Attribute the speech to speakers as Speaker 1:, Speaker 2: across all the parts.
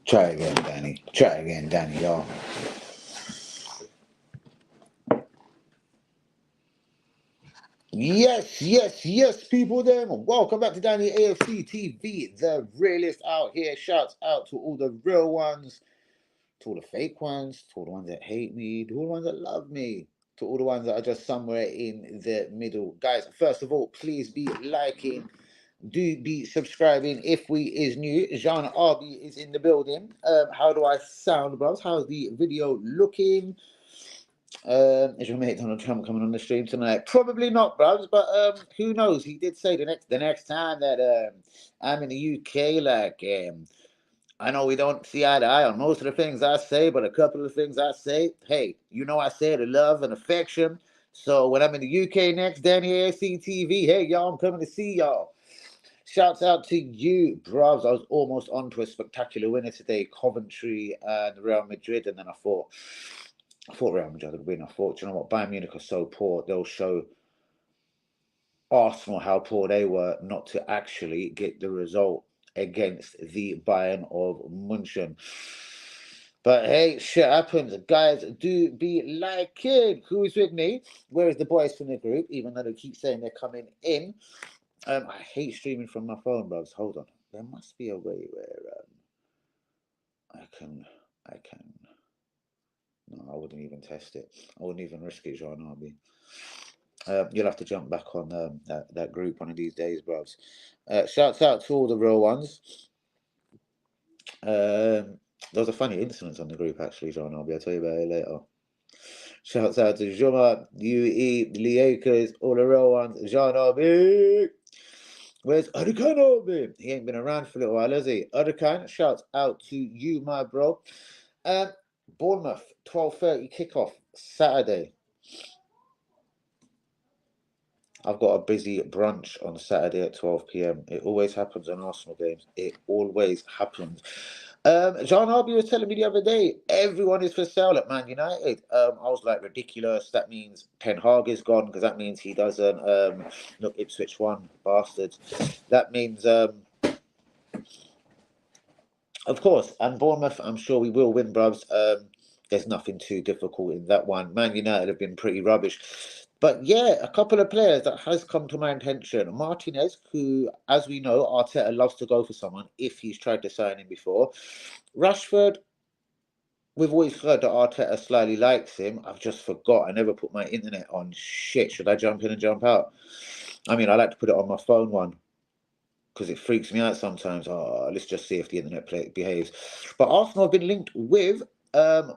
Speaker 1: Try again, Danny. Try again, Danny, y'all. Yes, people then. Welcome back to Danny AFC TV, the realest out here. Shouts out to all the real ones, to all the fake ones, to all the ones that hate me, to all the ones that love me, to all the ones that are just somewhere in the middle. Guys, first of all, please be liking, do be subscribing if we is new. Jean Arby is in the building. How do I sound, bros? How's the video looking? Is your mate Donald Trump coming on the stream tonight? Probably not, bros. But who knows? He did say the next time that I'm in the UK, I know we don't see eye to eye on most of the things I say, but a couple of the things I say, hey, I say it in love and affection. So when I'm in the UK next, Danny AFC TV, hey y'all, I'm coming to see y'all. Shouts out to you, bros. I was almost on to a spectacular winner today, Coventry and Real Madrid, and then I thought Real Madrid would win. I thought, you know what, Bayern Munich are so poor, they'll show Arsenal how poor they were not to actually get the result against the Bayern of München. But hey, shit happens. Guys, do be liking. Who is with me? Where is the boys from the group? Even though they keep saying they're coming in. I hate streaming from my phone, bros. Hold on. There must be a way where I can. No, I wouldn't even test it. I wouldn't even risk it, Jean Arby. You'll have to jump back on that group one of these days, bros. Shouts out to all the real ones. There was a funny incident on the group, actually, Jean Arby. I'll tell you about it later. Shouts out to Juma, UE, Liakers, all the real ones. Jean Arby. Where's Urdukan Arby? He ain't been around for a little while, has he? Urdukan, shouts out to you, my bro. Bournemouth, 12:30 kickoff, Saturday. I've got a busy brunch on Saturday at 12 p.m. It always happens on Arsenal games. It always happens. John Arby was telling me the other day, everyone is for sale at Man United. I was like, ridiculous. That means Ten Hag is gone because that means he doesn't. Look, Ipswich won, bastards. That means, of course, and Bournemouth, I'm sure we will win, bruvs. There's nothing too difficult in that one. Man United have been pretty rubbish. But yeah, a couple of players that has come to my attention. Martinez, who, as we know, Arteta loves to go for someone if he's tried to sign him before. Rashford, we've always heard that Arteta slightly likes him. I've just forgot. I never put my internet on. Shit, should I jump in and jump out? I mean, I like to put it on my phone one because it freaks me out sometimes. Let's just see if the internet behaves. But Arsenal have been linked with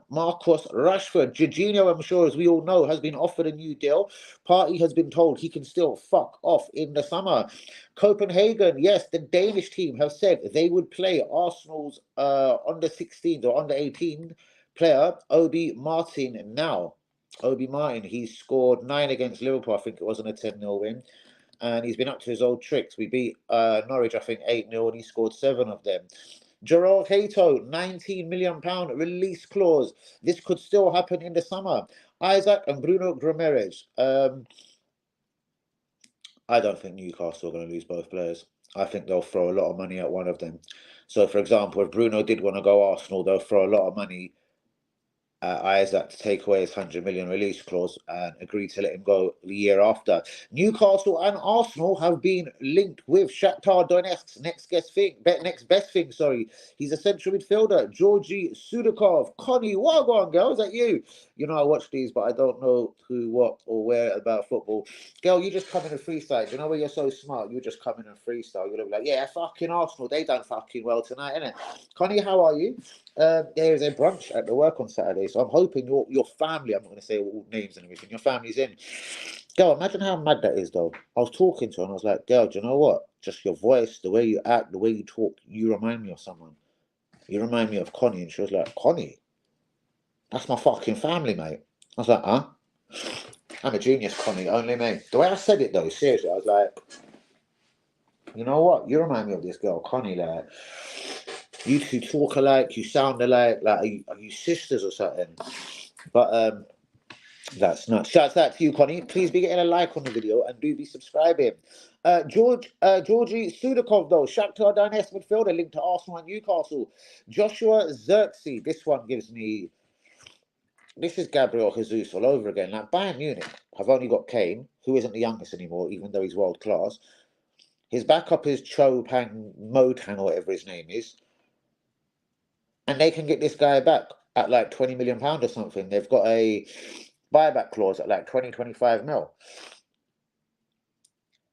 Speaker 1: Marcus Rashford. Jorginho, I'm sure, as we all know, has been offered a new deal. Partey has been told he can still fuck off in the summer. Copenhagen, yes, the Danish team have said they would play Arsenal's under 16 or under 18 player, Obi Martin, now. Obi Martin, he scored 9 against Liverpool. I think it wasn't a 10-0 win. And he's been up to his old tricks. We beat Norwich, I think, 8-0, and he scored 7 of them. Gerald Hato, £19 million release clause. This could still happen in the summer. Isaac and Bruno Guimaraes. I don't think Newcastle are going to lose both players. I think they'll throw a lot of money at one of them. So, for example, if Bruno did want to go Arsenal, they'll throw a lot of money Isaac to take away his 100 million release clause and agree to let him go the year after. Newcastle and Arsenal have been linked with Shakhtar Donetsk's next best thing. He's a central midfielder, Georgi Sudakov. Connie, Wagwan, girl, is that you? You know, I watch these, but I don't know who, what, or where about football. Girl, you just come in and freestyle. You know where you're so smart? You just come in and freestyle. You'll be like, yeah, fucking Arsenal. They done fucking well tonight, innit? Connie, how are you? There is a brunch at the work on Saturday, so I'm hoping your family, I'm not going to say all names and everything, your family's in. Girl, imagine how mad that is, though. I was talking to her and I was like, girl, do you know what? Just your voice, the way you act, the way you talk, you remind me of someone. You remind me of Connie. And she was like, Connie? That's my fucking family, mate. I was like, huh? I'm a genius, Connie, only me. The way I said it, though, seriously, I was like, you know what? You remind me of this girl, Connie, like, you two talk alike, you sound alike, like, are you sisters or something? But, That's nuts. Shouts out to you, Connie. Please be getting a like on the video and do be subscribing. Georgie Sudakov, though. Shakhtar Donetsk midfielder linked to Arsenal and Newcastle. Joshua Xerxes. This one gives me. This is Gabriel Jesus all over again. Like Bayern Munich have only got Kane, who isn't the youngest anymore, even though he's world class. His backup is Chopin Motan, or whatever his name is. And they can get this guy back at like £20 million or something. They've got a buyback clause at like 25 mil.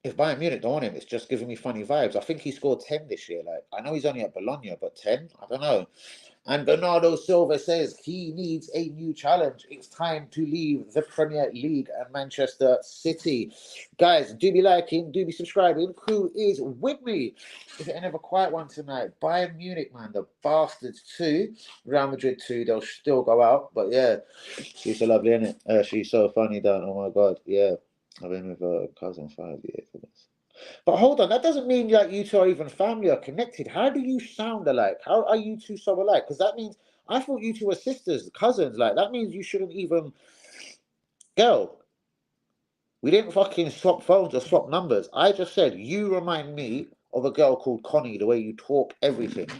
Speaker 1: If Bayern Munich don't want him, it's just giving me funny vibes. I think he scored 10 this year. Like, I know he's only at Bologna, but 10? I don't know. And Bernardo Silva says he needs a new challenge. It's time to leave the Premier League and Manchester City. Guys, do be liking, do be subscribing. Who is with me? Is it another quiet one tonight? Bayern Munich, man, the bastards 2. Real Madrid 2, they'll still go out. But yeah, she's so lovely, isn't it? She's so funny, Dan. Oh my God, yeah. I've been with a cousin 5 years. But hold on, that doesn't mean like you two are even family or connected. How do you sound alike? How are you two so alike? Because that means I thought you two were sisters, cousins. Like that means you shouldn't even. Girl, we didn't fucking swap phones or swap numbers. I just said you remind me of a girl called Connie. The way you talk, everything.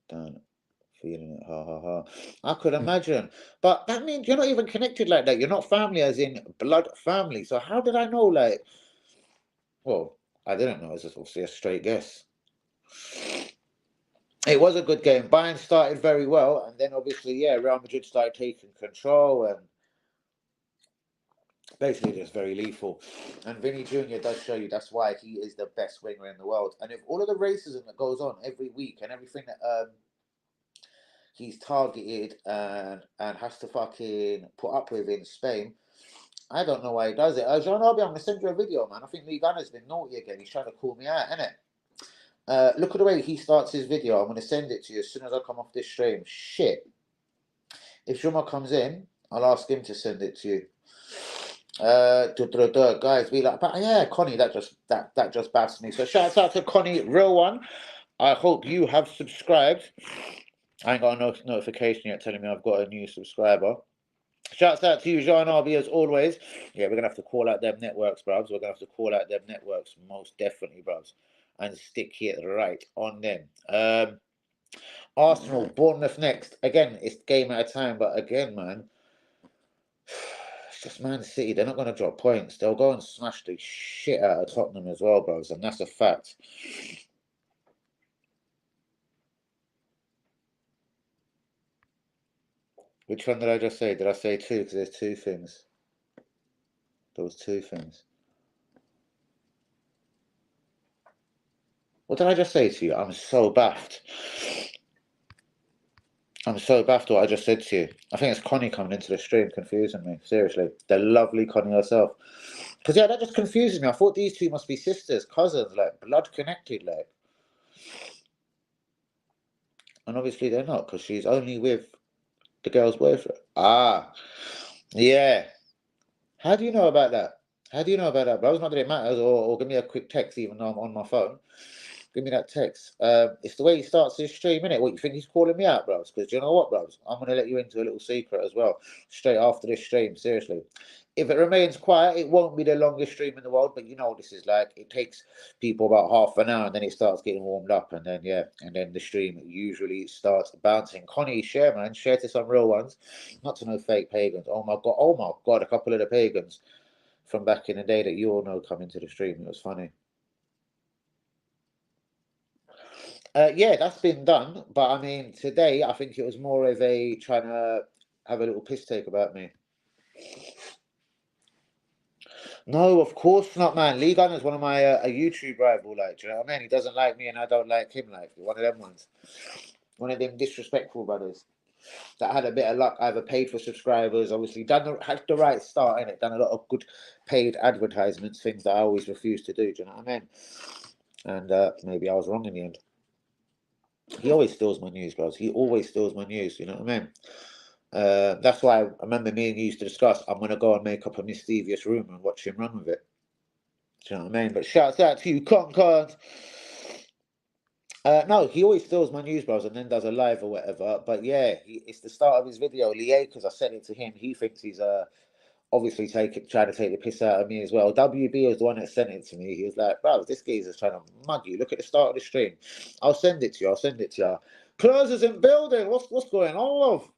Speaker 1: Done. Feeling it, ha ha ha. I could imagine. But that means you're not even connected like that. You're not family as in blood family. So how did I know, like, well, I didn't know. It's just obviously a straight guess. It was a good game. Bayern started very well, and then obviously, yeah, Real Madrid started taking control and basically just very lethal. And Vinny Jr. does show you that's why he is the best winger in the world. And if all of the racism that goes on every week and everything that he's targeted and has to fucking put up with in Spain. I don't know why he does it. Jean Obi, I'm going to send you a video, man. I think Lee Gunner's been naughty again. He's trying to call me out, innit? Look at the way he starts his video. I'm going to send it to you as soon as I come off this stream. Shit. If Juma comes in, I'll ask him to send it to you. Guys, be like, but yeah, Connie, that just bounced me. So shout out to Connie, real one. I hope you have subscribed. I ain't got a notification yet telling me I've got a new subscriber. Shouts out to you, Jean RB, as always. Yeah, we're going to have to call out them networks, bruv. We're going to have to call out them networks, most definitely, bruv. And stick it right on them. Arsenal, Bournemouth next. Again, it's game at a time, but again, man, it's just Man City. They're not going to drop points. They'll go and smash the shit out of Tottenham as well, bros. And that's a fact. Which one did I just say? Did I say 2? Because there's 2 things. There was 2 things. What did I just say to you? I'm so baffed. I'm so baffed what I just said to you. I think it's Connie coming into the stream confusing me. Seriously. The lovely Connie herself. Because, yeah, that just confuses me. I thought these two must be sisters, cousins, like blood connected, like. And obviously they're not, because she's only with the girl's boyfriend. Ah, yeah. How do you know about that? How do you know about that, bro? It's not that it matters, or give me a quick text, even though I'm on my phone. Give me that text. It's the way he starts his stream, innit? What, you think he's calling me out, bros? Because you know what, bros? I'm going to let you into a little secret as well, straight after this stream, seriously. If it remains quiet, it won't be the longest stream in the world, but you know what this is like. It takes people about half an hour, and then it starts getting warmed up, and then, yeah, and then the stream usually starts bouncing. Connie, share, man. Share to some real ones, not to no fake pagans. Oh, my God, a couple of the pagans from back in the day that you all know come into the stream. It was funny. Yeah, that's been done. But I mean, today I think it was more of a trying to have a little piss take about me. No, of course not, man. Lee Gunner's one of my a YouTube rival. Like, do you know what I mean? He doesn't like me, and I don't like him. Like, one of them ones. One of them disrespectful brothers that had a bit of luck. Either paid for subscribers, obviously had the right start in it. Done a lot of good paid advertisements, things that I always refuse to do. Do you know what I mean? And maybe I was wrong in the end. He always steals my news, guys. He always steals my news. You know what I mean? That's why I remember me and you used to discuss. I'm going to go and make up a mischievous rumour and watch him run with it. Do you know what I mean? But shouts out to you, Concord. No, he always steals my news, bros, and then does a live or whatever. But yeah, it's the start of his video. Lee because I sent it to him. He thinks he's obviously trying to take the piss out of me as well. WB was the one that sent it to me. He was like, bro, this geezer's trying to mug you. Look at the start of the stream. I'll send it to you. I'll send it to you. Closers in building. What's going on, love?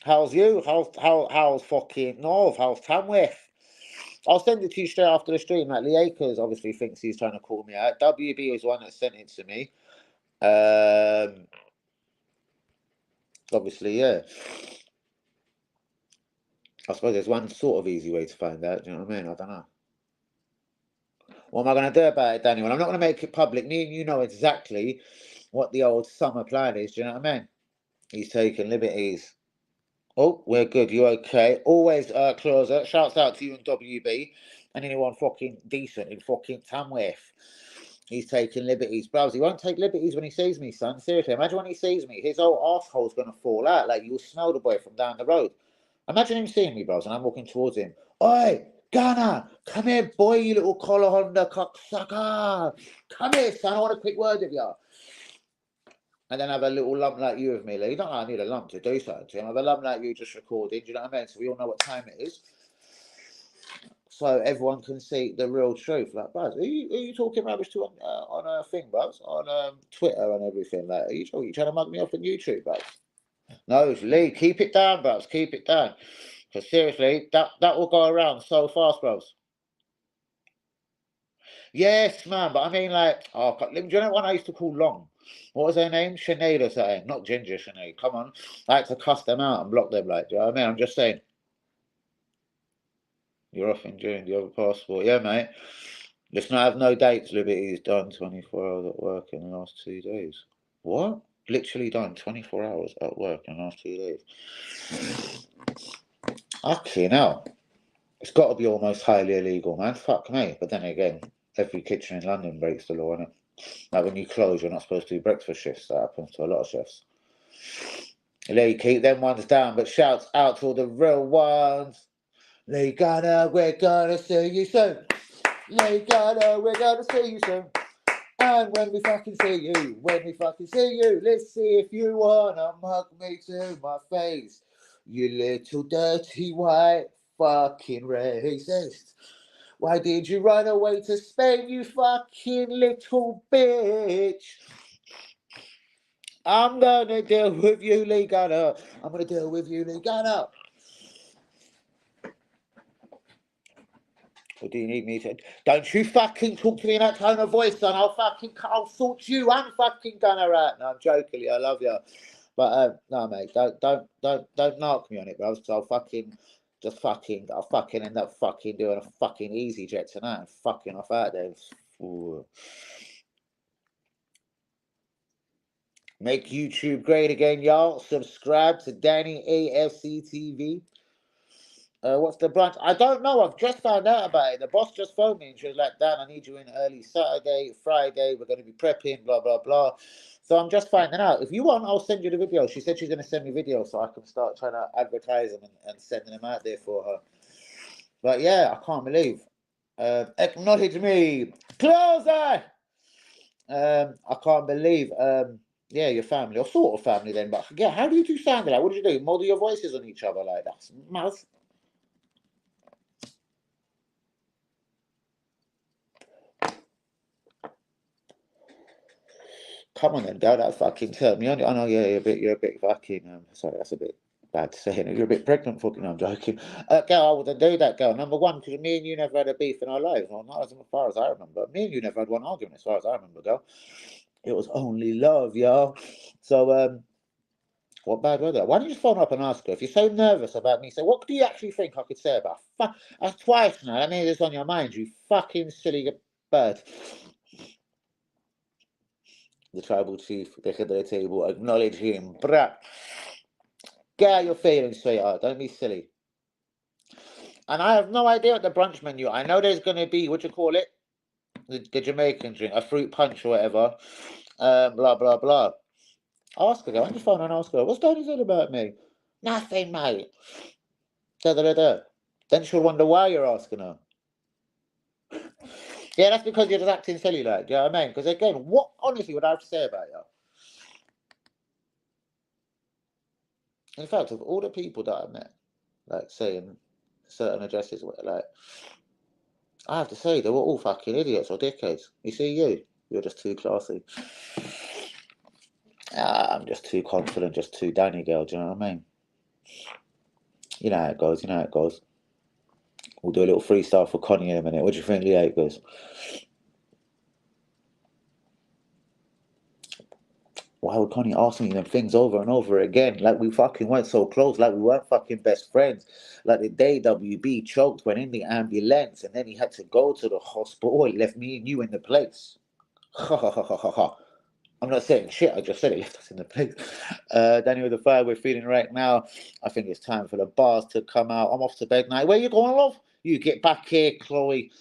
Speaker 1: How's you? How's fucking North? How's Tamworth? I'll send it to you straight after the stream. Like Lee Akers obviously thinks he's trying to call me out. WB was the one that sent it to me. Obviously, yeah. I suppose there's one sort of easy way to find out. Do you know what I mean? I don't know. What am I going to do about it, Daniel? I'm not going to make it public. Me and you know exactly what the old summer plan is. Do you know what I mean? He's taking liberties. Oh, we're good. You okay? Always closer. Shouts out to you and WB and anyone fucking decent in fucking Tamworth. He's taking liberties. Bros, he won't take liberties when he sees me, son. Seriously, imagine when he sees me. His old arsehole's going to fall out. Like, you'll smell the boy from down the road. Imagine him seeing me, bros, and I'm walking towards him. Oi, Ghana, come here, boy, you little collar Honda cocksucker. Come here, son, I want a quick word with you. And then have a little lump like you with me, Lee. You don't need a lump to do something to him. Have a lump like you just recorded, do you know what I mean? So we all know what time it is. So everyone can see the real truth. Like, bros, are you talking rubbish to on a thing, bros? On Twitter and everything. Like, are you trying to mug me off on YouTube, bros? No, Lee, keep it down, bros. Keep it down. Because seriously, that will go around so fast, bros. Yes, man, but I mean, like, oh, do you know what I used to call Long? What was her name? Sinead or something? Not Ginger Sinead. Come on. I had to cuss them out and block them, like, do you know what I mean? I'm just saying. You're off in June. Do you have a passport? Yeah, mate. Listen, I have no dates. Liberty's done 24 hours at work in the last 2 days. What? Literally done 24 hours at work in the last 2 days. Okay, now. It's got to be almost highly illegal, man. Fuck me. But then again, every kitchen in London breaks the law, innit? Like when you close, you're not supposed to do breakfast shifts. That happens to a lot of chefs. Lee, keep them ones down, but shouts out to all the real ones. Lee Gunner, we're gonna see you soon. Lee Gunner, we're gonna see you soon. And when we fucking see you, let's see if you wanna mug me to my face. You little dirty white fucking racist. Why did you run away to Spain, you fucking little bitch? I'm gonna deal with you, Lee Gunner. I'm gonna deal with you, Lee Gunner. Or do you need me to? Don't you fucking talk to me in that tone of voice, son. I'll sort you and fucking Gunner out. No, I'm joking. I love you, but no, mate. Don't knock me on it, bro. Because I'll fucking end up fucking doing a fucking easy jet tonight and fucking off out there. Ooh. Make YouTube great again, y'all. Subscribe to Danny AFC TV. What's the brunch? I don't know. I've just found out about it. The boss just phoned me and she was like, Dan, I need you in early Saturday, Friday. We're going to be prepping, blah, blah, blah. So I'm just finding out. If you want, I'll send you the video. She said she's going to send me videos so I can start trying to advertise them and sending them out there for her. But yeah, I can't believe. Acknowledge me. Closer! I can't believe. Yeah, your family, or sort of family then. But yeah, how do you two sound like? What did you do? Model your voices on each other like that? Mad. Come on then, girl. That fucking turned me on. I know, yeah, you're a bit fucking. Sorry, that's a bit bad to say. You're a bit pregnant, fucking. No, I'm joking. Girl, I wouldn't do that, girl. Number one, because me and you never had a beef in our lives. Well, not as far as I remember. Me and you never had one argument, as far as I remember, girl. It was only love, y'all. So, what bad weather? Why don't you just phone up and ask her? If you're so nervous about me, say, what do you actually think I could say about that's twice now. I mean, it's on your mind, you fucking silly bird. The tribal chief, the head of the table, acknowledge him. Bruh. Get out your feelings, sweetheart. Don't be silly. And I have no idea what the brunch menu. I know there's going to be, what do you call it? The Jamaican drink, a fruit punch or whatever. Blah, blah, blah. Ask her, go on your phone and ask her, what's Tony said about me? Nothing, mate. Da, da, da, da. Then she'll wonder why you're asking her. Yeah, that's because you're just acting silly, like, do you know what I mean? Because again, what honestly would I have to say about you? In fact, of all the people that I met, like saying certain addresses, like, I have to say they were all fucking idiots or dickheads. You see, you're just too classy. I'm just too confident, just too Danny girl. Do you know what I mean? You know how it goes. You know how it goes. We'll do a little freestyle for Connie in a minute. What do you think, Leo? Goes. Why would Connie ask me them things over and over again? Like we fucking weren't so close. Like we weren't fucking best friends. Like the day WB choked, went in the ambulance, and then he had to go to the hospital. It left me and you in the place. Ha ha ha ha ha ha. I'm not saying shit. I just said it left us in the place. Daniel with the fire we're feeling right now. I think it's time for the bars to come out. I'm off to bed now. Where you going, love? You get back here, Chloe.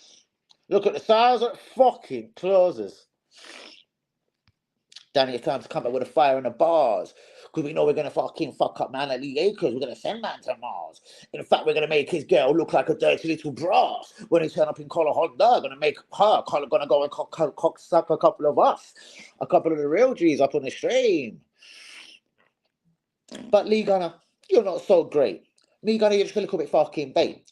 Speaker 1: Look at the size of fucking closes. Danny, it's time to come back with a fire in the bars. Because we know we're going to fucking fuck up man at Lee Acres. We're going to send man to Mars. In fact, we're going to make his girl look like a dirty little brass. When he turn up in Collar Honda, going to make her going to go and cock suck a couple of us. A couple of the real G's up on the stream. But Lee Gunner, you're not so great. Lee Gunner, you're just a little bit fucking bait.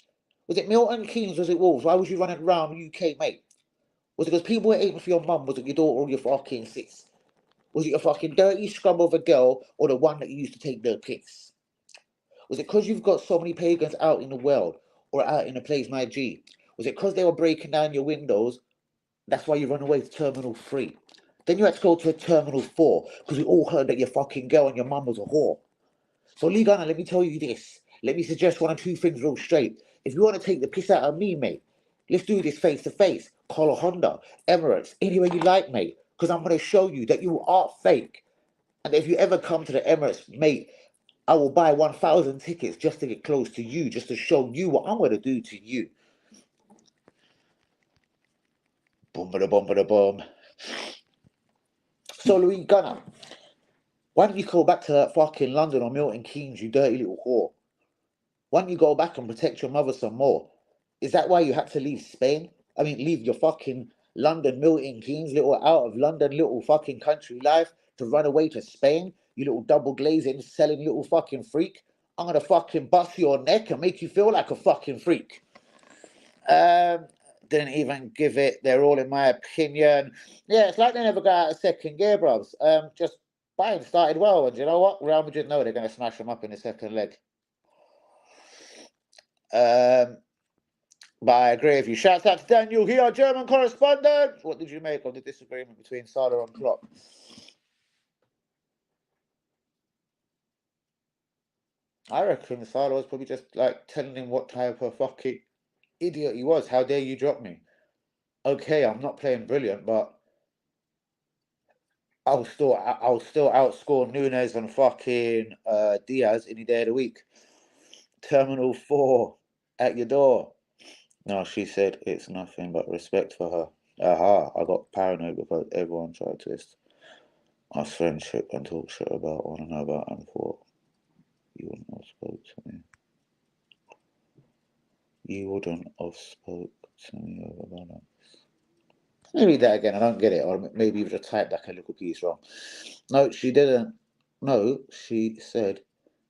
Speaker 1: Was it Milton Keynes? Was it Wolves? Why was you running around the UK, mate? Was it because people were aiming for your mum? Was it your daughter or your fucking sis? Was it a fucking dirty scrub of a girl or the one that you used to take the piss? Was it because you've got so many pagans out in the world or out in the place, my G? Was it because they were breaking down your windows? That's why you run away to Terminal 3. Then you had to go to a Terminal 4 because we all heard that your fucking girl and your mum was a whore. So, Lee Gunner, let me tell you this. Let me suggest one or two things real straight. If you want to take the piss out of me, mate, let's do this face to face. Call a Honda, Emirates, anywhere you like, mate. Because I'm going to show you that you are fake. And if you ever come to the Emirates, mate, I will buy 1,000 tickets just to get close to you, just to show you what I'm going to do to you. Boom, ba da boom, ba da boom. So, Louis Gunner, why don't you go back to that fucking London or Milton Keynes, you dirty little whore? Why don't you go back and protect your mother some more? Is that why you had to leave Spain? I mean, leave your fucking London, Milton Keynes, little out of London, little fucking country life to run away to Spain? You little double glazing, selling little fucking freak. I'm gonna fucking bust your neck and make you feel like a fucking freak. Didn't even give it. They're all in my opinion. Yeah, it's like they never got out of second gear, bros. Just Bayern started well, and you know what? Real Madrid know they're gonna smash them up in the second leg. But I agree with you. Shouts out to Daniel here, our German correspondent. What did you make of the disagreement between Salah and Klopp? I reckon Salah was probably just like telling him what type of fucking idiot he was. How dare you drop me? Okay, I'm not playing brilliant, but I'll still outscore Nunes and fucking Diaz any day of the week. Terminal 4 at your door. No, she said it's nothing but respect for her. Aha, I got paranoid because everyone tried to twist us friendship and talk shit about one another and thought you wouldn't have spoke to me. You wouldn't have spoke to me over that. Let me read that again. I don't get it. Or maybe you've just typed like a little piece wrong. No, she didn't. No, she said,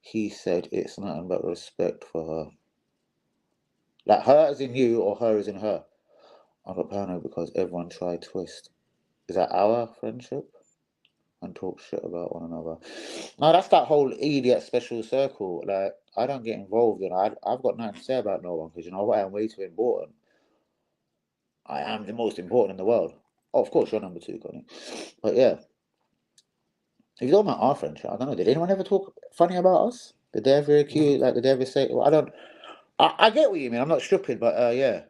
Speaker 1: he said it's nothing but respect for her. Like her as in you or her as in her. I got paranoid because everyone tried twist. Is that our friendship? And talk shit about one another. No, that's that whole idiot special circle. Like, I don't get involved in it. I've got nothing to say about no one because you know what? I'm way too important. I am the most important in the world. Oh, of course, you're number two, Connie. But yeah, if you talking about our friendship, I don't know. Did anyone ever talk funny about us? Did they ever accuse, like, did they ever say, well, I don't, I get what you mean. I'm not stupid, but yeah.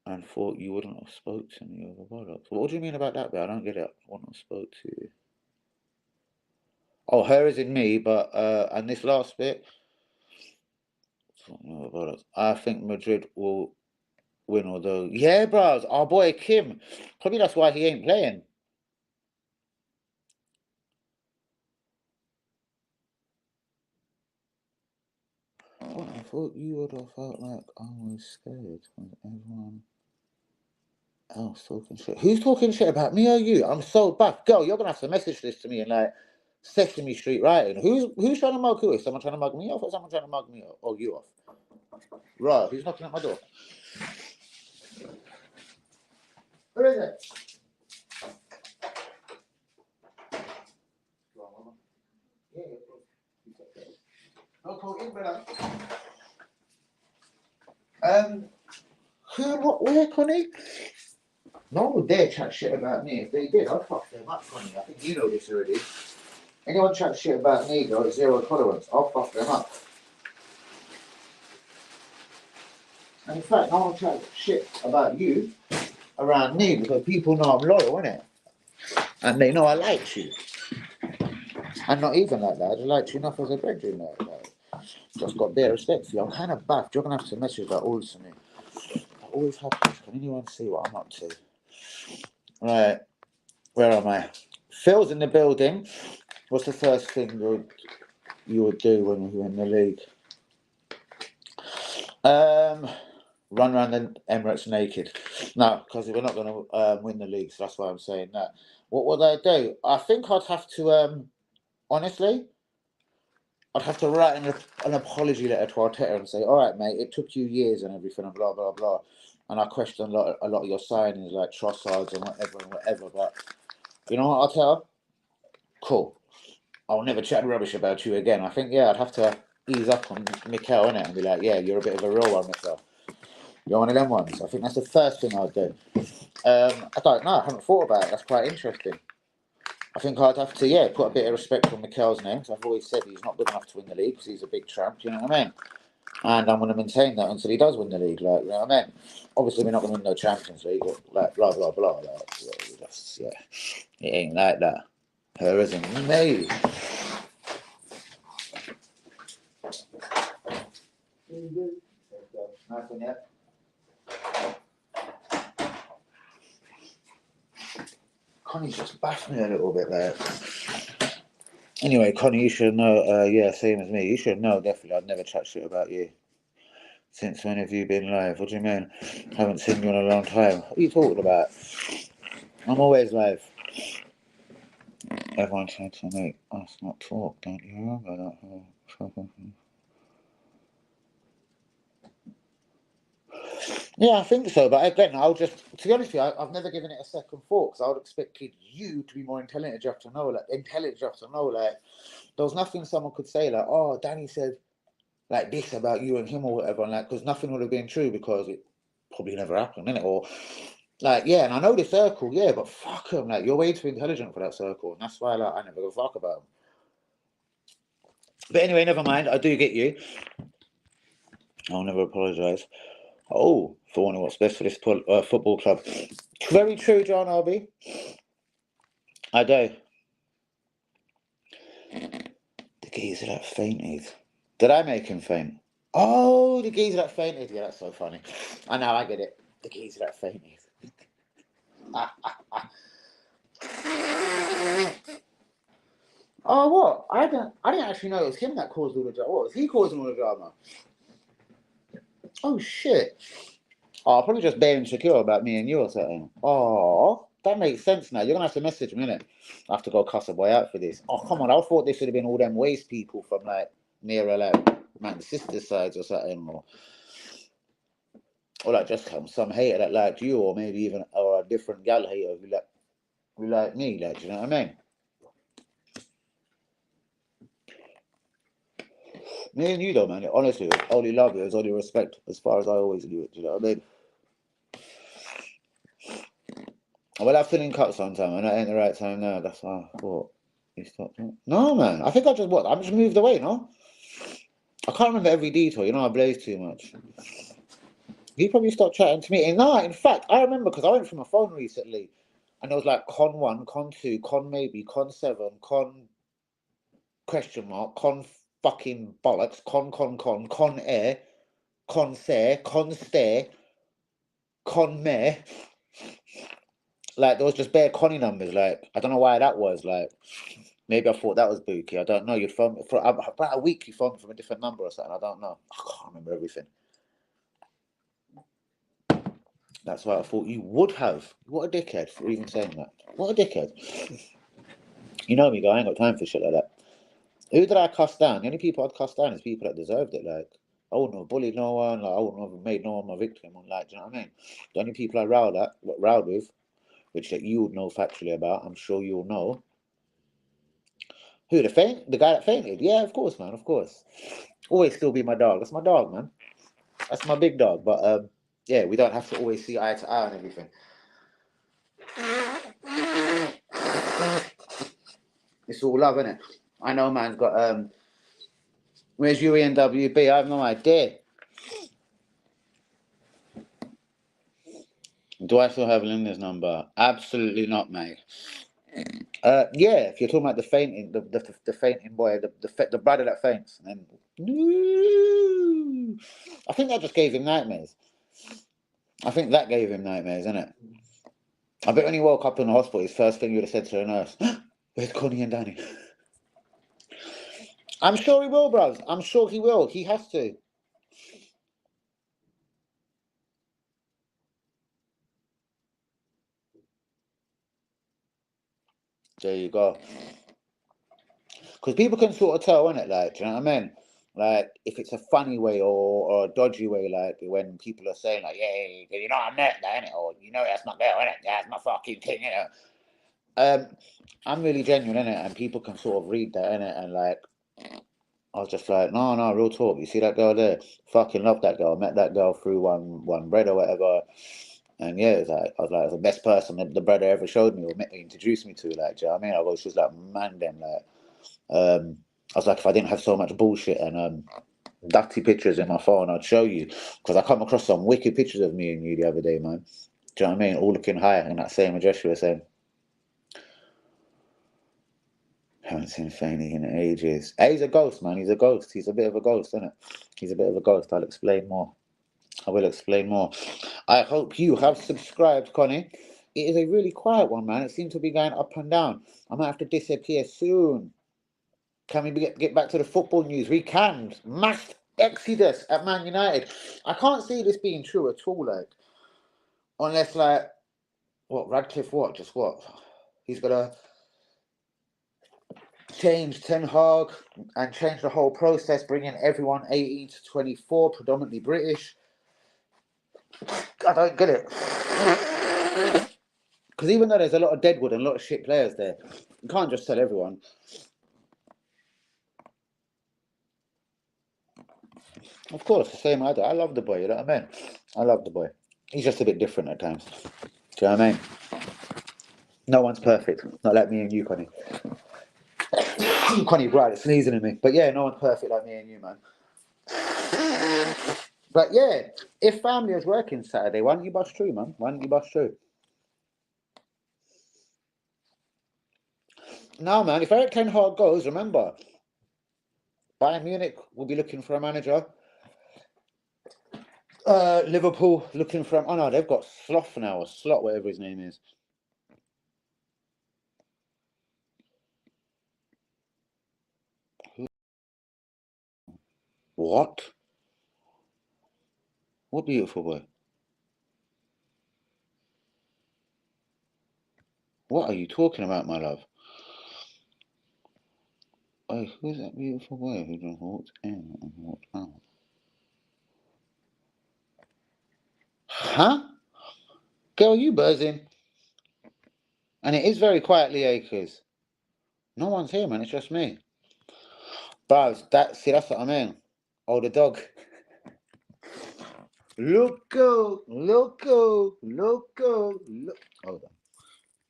Speaker 1: And thought you wouldn't have spoke to me over bollocks. What do you mean about that bit? I don't get it. I wouldn't have spoke to you. Oh, her is in me, but and this last bit, I think Madrid will win, although yeah, bros, our boy Kim, probably that's why he ain't playing. What the thought you would have felt like I was scared when everyone else talking shit. Who's talking shit about me or you? I'm so back. Girl, you're gonna have to message this to me and like Sesame Street writing. Who's trying to mug who? Is someone trying to mug me off or someone trying to mug me off? Or you off? Right, who's knocking at my door? Who is it? Don't call in, brother. Who, what, where, Connie? No one would dare chat shit about me. If they did, I'd fuck them up, Connie. I think you know this already. Anyone chat shit about me, though, it's zero tolerance. I'll fuck them up. And in fact, no one chat shit about you around me because people know I'm loyal, innit? And they know I like you. I'm not even like that. I just like you enough as a bedroom, like, just got bare respect for you. I'm kind of baffed. You're gonna have to message that all to me. That always happens. Can anyone see what I'm up to? Right, where am I? Phil's in the building. What's the first thing you would do when you were in the league? Run around the Emirates naked. No, because we're not going to win the league, so that's why I'm saying that. What would I do? I think I'd have to, honestly, I'd have to write an apology letter to Arteta and say, all right, mate, it took you years and everything and blah, blah, blah. And I questioned a lot of your signings, like Trossards and whatever. But you know what, Arteta? Cool. I'll never chat rubbish about you again. I think, yeah, I'd have to ease up on Mikel, innit? And be like, yeah, you're a bit of a real one, Mikel. You're one of them ones. I think that's the first thing I'd do. I don't know. I haven't thought about it. That's quite interesting. I think I'd have to, yeah, put a bit of respect on Mikel's name, because I've always said he's not good enough to win the league because he's a big tramp, you know what I mean? And I'm going to maintain that until he does win the league, like, you know what I mean? Obviously, we're not going to win no Champions League, like, blah, blah, blah. Like, just, yeah, it ain't like that. Her isn't me. Nice one, yeah. Connie's just baffed me a little bit there. Anyway, Connie, you should know, yeah, same as me. You should know, definitely. I'd never chat shit about you. Since when have you been live? What do you mean? Haven't seen you in a long time. What are you talking about? I'm always live. Everyone tried to make us not talk, don't you remember that? Yeah, I think so. But again, to be honest with you, I've never given it a second thought because I would expected you to be more intelligent enough to know, like, there was nothing someone could say, like, oh, Danny said, like, this about you and him or whatever, and like, because nothing would have been true because it probably never happened, innit? Or, like, yeah, and I know the circle, yeah, but fuck them, like, you're way too intelligent for that circle, and that's why, like, I never give a fuck about them. But anyway, never mind, I do get you. I'll never apologise. Oh, for wanting what's best for this football club. Very true, John Arby. I do. The geezer that fainted. Did I make him faint? Oh, the geezer that fainted. Yeah, that's so funny. I know, I get it. The geezer that fainted. Oh, what? I didn't actually know it was him that caused all the drama. What was he causing all the drama? Oh shit. Oh, probably just bare insecure about me and you or something. Oh, that makes sense now. You're gonna have to message me, innit? I have to go cuss a boy out for this. Oh, come on. I thought this would have been all them waste people from like nearer like my sister's sides or something, or like just some hater that liked you, or maybe even or a different gal hater who like me, like, do you know what I mean? Me and you though, man, honestly, it's only love, it's only respect as far as I always do it, do you know what I mean? Well, I've been in cut sometime, and that ain't the right time now. That's why I thought you stopped. No, man. I think I just moved away, no? I can't remember every detail, you know, I blaze too much. He probably stopped chatting to me. And no, in fact, I remember because I went through my phone recently, and it was like con 1, con 2, con maybe, con 7, con question mark, con fucking bollocks, con air, con say, con stay, con meh. Like, there was just bare conny numbers. Like, I don't know why that was. Like, Maybe I thought that was Buki. I don't know. You'd phone me for about a week. You phoned me from a different number or something. I don't know. I can't remember everything. That's why I thought you would have. What a dickhead for even saying that. What a dickhead. You know me, guy. I ain't got time for shit like that. Who did I cuss down? The only people I'd cuss down is people that deserved it. Like, I wouldn't have bullied no one. Like, I wouldn't have made no one my victim. Like, do you know what I mean? The only people I riled with, which that you would know factually about, I'm sure you'll know. Who, the guy that fainted? Yeah, of course, man, of course. Always still be my dog. That's my dog, man. That's my big dog. But yeah, we don't have to always see eye to eye on everything. It's all love, isn't it? I know man's got where's Yuri and WB? I have no idea. Do I still have Linda's number? Absolutely not, mate. Yeah, if you're talking about the fainting, the fainting boy, the brother that faints, and then I think that just gave him nightmares. I think that gave him nightmares, isn't it? I bet when he woke up in the hospital, his first thing he would have said to the nurse, "Where's Connie and Danny?" I'm sure he will, bros. I'm sure he will. He has to. There you go. Because people can sort of tell, innit? Like, do you know what I mean? Like, if it's a funny way or a dodgy way, like when people are saying, like, yeah, you know, I'm not that, innit? Or, you know, that's not there, innit? That's my fucking thing, you know? I'm really genuine, innit? And people can sort of read that, innit? And, like, I was just like, no, real talk. You see that girl there? Fucking love that girl. Met that girl through one bread or whatever. And yeah, it was like, the best person that the brother ever showed me or introduced me to. Like, do you know what I mean? She was like, man, them, like, I was like, if I didn't have so much bullshit and dirty pictures in my phone, I'd show you. Because I come across some wicked pictures of me and you the other day, man. Do you know what I mean? All looking high in that same address you were saying. Haven't seen Fanny in ages. Hey, he's a ghost, man. He's a ghost. He's a bit of a ghost, isn't it? He's a bit of a ghost. I'll explain more. I will explain more. I hope you have subscribed, Connie. It is a really quiet one, man. It seems to be going up and down. I might have to disappear soon. Can we get back to the football news? We can. Mass exodus at Man United. I can't see this being true at all, like, unless, like, what, Radcliffe, what? Just what? He's got to change Ten Hag and change the whole process, bringing everyone 18 to 24, predominantly British. I don't get it. Because even though there's a lot of deadwood and a lot of shit players there, you can't just tell everyone. Of course, the same I do. I love the boy, you know what I mean? I love the boy. He's just a bit different at times. Do you know what I mean? No one's perfect. Not like me and you, Connie. Connie Bright sneezing at me. But yeah, no one's perfect like me and you, man. But yeah, if family is working Saturday, why don't you bust through, man? Why don't you bust through? No, man, if Eric Ten Hag goes, remember, Bayern Munich will be looking for a manager. Liverpool looking for oh no, they've got Sloth now, or Slot, whatever his name is. What? What beautiful boy? What are you talking about, my love? Oh, who's that beautiful boy who just walked in and walked out? Huh? Girl, you buzzing? And it is very quietly acres. No one's here, man. It's just me. Bro, that's what I mean. Oh, the dog. Loco. Hold on.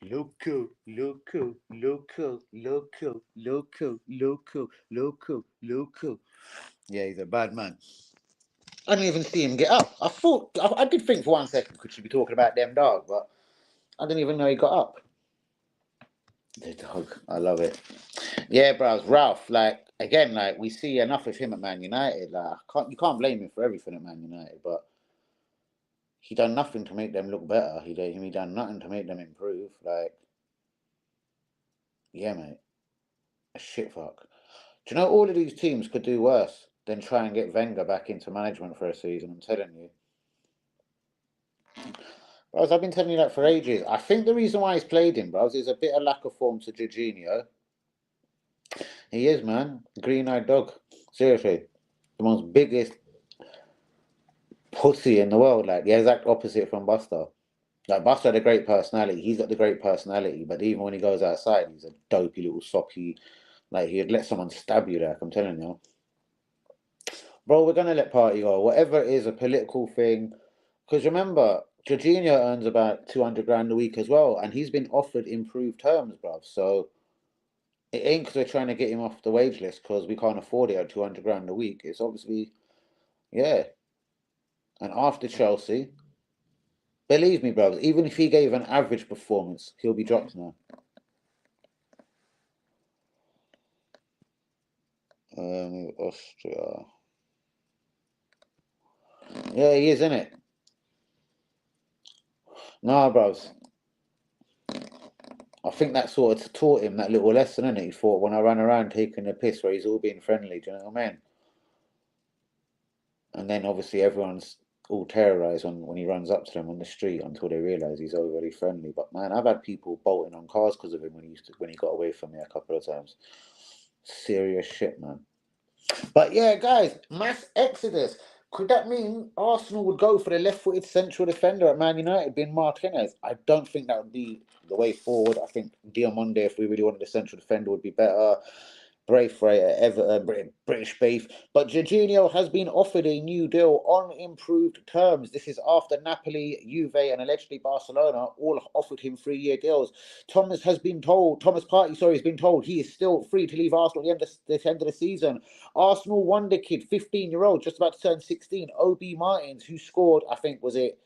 Speaker 1: Loco. Yeah, he's a bad man. I didn't even see him get up. I did think for 1 second, could she be talking about them dog? But I didn't even know he got up. The dog, I love it. Yeah, bro, Ralph. Like again, like we see enough of him at Man United. Like you can't blame him for everything at Man United, but he done nothing to make them look better. He done nothing to make them improve. Like, yeah, mate. Shit fuck. Do you know all of these teams could do worse than try and get Wenger back into management for a season? I'm telling you. Bros, I've been telling you that for ages. I think the reason why he's played him, bros, is a bit of lack of form to Jorginho. He is, man. Green-eyed dog. Seriously. The most biggest pussy in the world. Like, the exact opposite from Buster. Like, Buster had a great personality. He's got the great personality. But even when he goes outside, he's a dopey little soppy. Like, he'd let someone stab you, like, I'm telling you. Bro, we're going to let Party go. Whatever it is, a political thing. Because remember, Jorginho earns about 200 grand a week as well. And he's been offered improved terms, bruv. So it ain't because we're trying to get him off the wage list because we can't afford it at 200 grand a week. It's obviously, yeah. And after Chelsea, believe me, bruv, even if he gave an average performance, he'll be dropped now. Austria. Yeah, he is, innit? Nah, bros. I think that sort of taught him that little lesson, innit? He thought when I ran around taking the piss where he's all being friendly, do you know what I mean? And then obviously everyone's all terrorised when he runs up to them on the street until they realise he's overly friendly. But man, I've had people bolting on cars because of him when he got away from me a couple of times. Serious shit, man. But yeah, guys, mass exodus. Could that mean Arsenal would go for the left-footed central defender at Man United, being Martinez? I don't think that would be the way forward. I think Diamonde, if we really wanted a central defender, would be better. Braithwaite at Everton, British beef. But Jorginho has been offered a new deal on improved terms. This is after Napoli, Juve, and allegedly Barcelona all offered him 3-year deals. Thomas Partey has been told he is still free to leave Arsenal at the end of the season. Arsenal wonder kid, 15-year-old, just about to turn 16, Obi Martins, who scored, I think, was it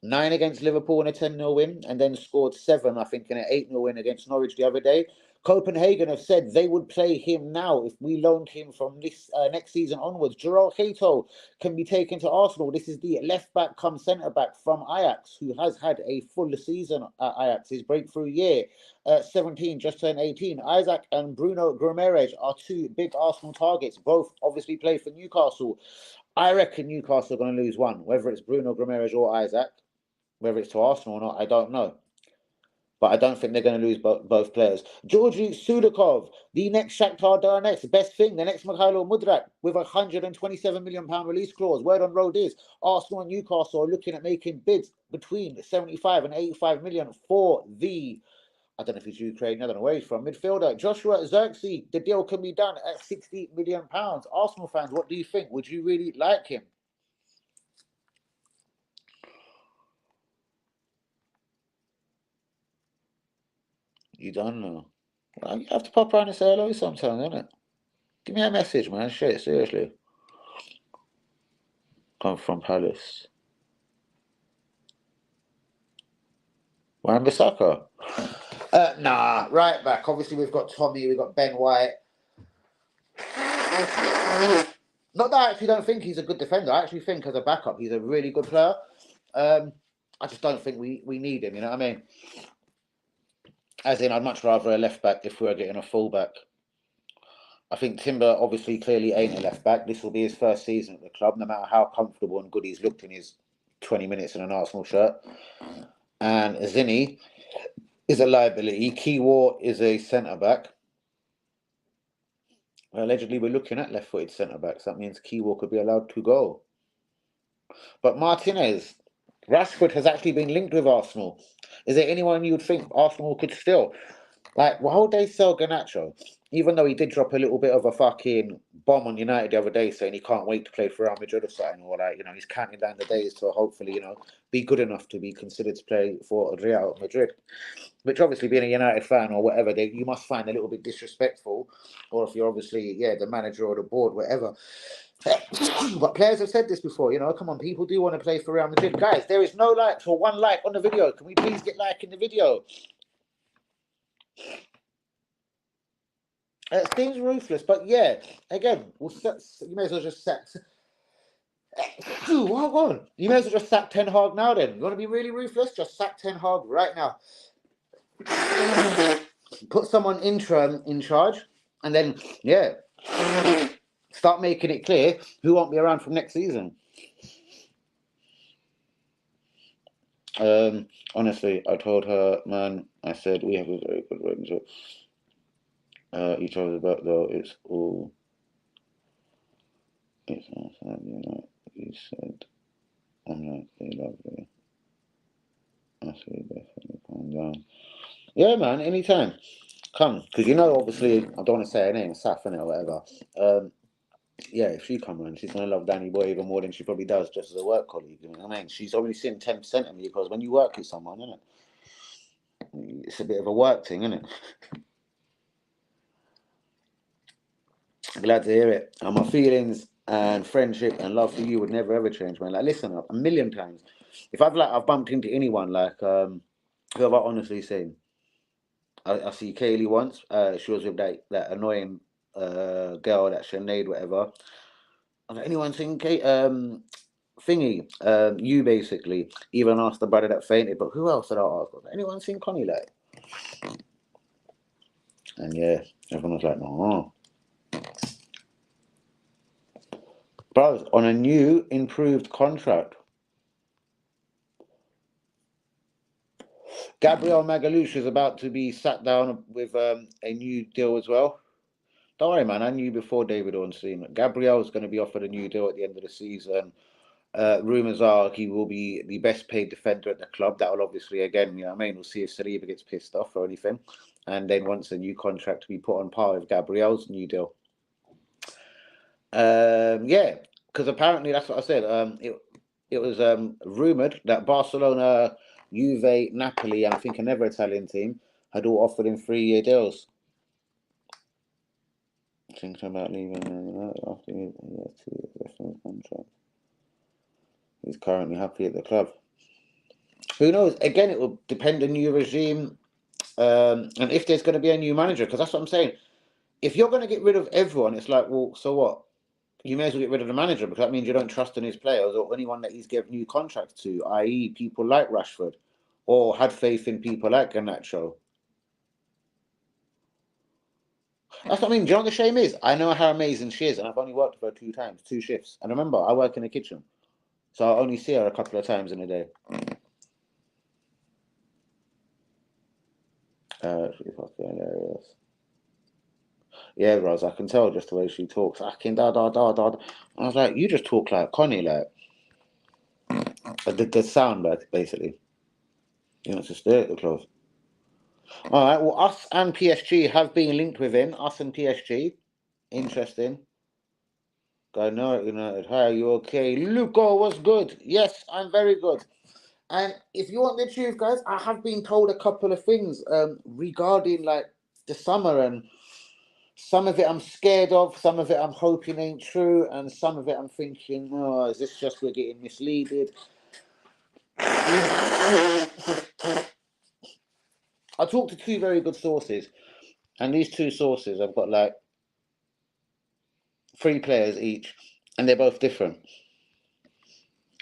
Speaker 1: 9 against Liverpool in a 10-0 win, and then scored 7, I think, in an 8-0 win against Norwich the other day. Copenhagen have said they would play him now if we loaned him from this next season onwards. Gerald Cato can be taken to Arsenal. This is the left-back come centre-back from Ajax, who has had a full season at Ajax, his breakthrough year. 17, just turned 18. Isaac and Bruno Guimaraes are 2 big Arsenal targets. Both obviously play for Newcastle. I reckon Newcastle are going to lose one, whether it's Bruno Guimaraes or Isaac. Whether it's to Arsenal or not, I don't know. But I don't think they're going to lose both players. Georgi Sudakov, the next Shakhtar Donetsk, best thing, the next Mikhailo Mudryk with a £127 million release clause. Word on road is Arsenal and Newcastle are looking at making bids between 75 and 85 million for the, I don't know if he's Ukrainian, I don't know where he's from, midfielder. Joshua Zirkzee, the deal can be done at £60 million. Arsenal fans, what do you think? Would you really like him? You don't know. Well, you have to pop around and say hello sometimes, innit? Give me a message, man. Shit, seriously. Come from Palace. Wan-Bissaka? Nah, right back. Obviously, we've got Tommy, we've got Ben White. Not that I actually don't think he's a good defender. I actually think as a backup, he's a really good player. I just don't think we need him, you know what I mean? As in, I'd much rather a left back if we were getting a full back. I think Timber obviously clearly ain't a left back. This will be his first season at the club, no matter how comfortable and good he's looked in his 20 minutes in an Arsenal shirt. And Zinni is a liability. Kiwar is a centre back. Allegedly, we're looking at left-footed centre backs. That means Kiwar could be allowed to go. But Martinez, Rashford has actually been linked with Arsenal. Is there anyone you would think Arsenal could still? Like, why would they sell Garnacho? Even though he did drop a little bit of a fucking bomb on United the other day saying he can't wait to play for Real Madrid or something, or like, he's counting down the days to hopefully, be good enough to be considered to play for Real Madrid. Which obviously being a United fan or whatever, you must find a little bit disrespectful. Or if you're obviously, the manager or the board, whatever. But players have said this before, come on, people do want to play for Real Madrid. Guys, there is no likes or 1 like on the video. Can we please get like in the video? It seems ruthless, but yeah, again, you may as well just sack. Hold on. You may as well just sack Ten Hag now then. You want to be really ruthless? Just sack Ten Hag right now. Put someone interim in charge. And then, yeah, start making it clear who won't be around from next season. Honestly, I told her, man, I said, we have a very good relationship. Each other's back, though, it's all you said, I'm like, they love me. I said, definitely calm down. Yeah, man, anytime. Come, because you know, obviously, I don't want to say her name, Saf, innit, or whatever. Yeah, if she come around, she's gonna love Danny Boy even more than she probably does just as a work colleague. You know what I mean? She's only seen 10% of me because when you work with someone, innit, it's a bit of a work thing, isn't it? Glad to hear it. And my feelings and friendship and love for you would never ever change, man. Like, listen, a million times. If I've bumped into anyone, like, who have I honestly seen? I see Kaylee once. She was with that annoying girl, that Sinead, whatever. I was like, anyone seen Kate? Thingy, you basically. Even asked the brother that fainted, but who else did I ask? Was like, anyone seen Connie, like? And yeah, everyone was like, no. Bro, on a new improved contract. Gabriel Magalouche is about to be sat down with a new deal as well. Don't worry, man. I knew before David Ornstein. Gabriel's going to be offered a new deal at the end of the season. Rumours are he will be the best paid defender at the club. That will obviously, again, you know what I mean? We'll see if Saliba gets pissed off or anything. And then wants a new contract to be put on par with Gabriel's new deal. Yeah, because apparently that's what I said. It was rumoured that Barcelona, Juve, Napoli, and I think another Italian team had all offered him 3-year deals. Thinking about leaving after he has 2 years left on his contract. He's currently happy at the club. Who knows? Again, it will depend on new regime, and if there's going to be a new manager. Because that's what I'm saying. If you're going to get rid of everyone, it's like, well, so what? You may as well get rid of the manager because that means you don't trust in his players or anyone that he's given new contracts to, i.e., people like Rashford, or had faith in people like Garnacho. That's what I mean. Do you know what the shame is? I know how amazing she is, and I've only worked with her 2 times, 2 shifts. And remember, I work in the kitchen, so I only see her a couple of times in a day. She's fucking hilarious. Yeah, Rose, I can tell just the way she talks. Fucking da da da da. I was like, you just talk like Connie, like the sound, like basically. You know, to stay at the close. All right. Well, us and PSG have been linked with him. Us and PSG. Interesting. Go no United. Hi, are you okay? Luco was good. Yes, I'm very good. And if you want the truth, guys, I have been told a couple of things regarding like the summer, and some of it I'm scared of, some of it I'm hoping ain't true, and some of it I'm thinking, oh, is this just we're getting misleaded? I talked to 2 very good sources, and these 2 sources I've got like 3 players each, and they're both different.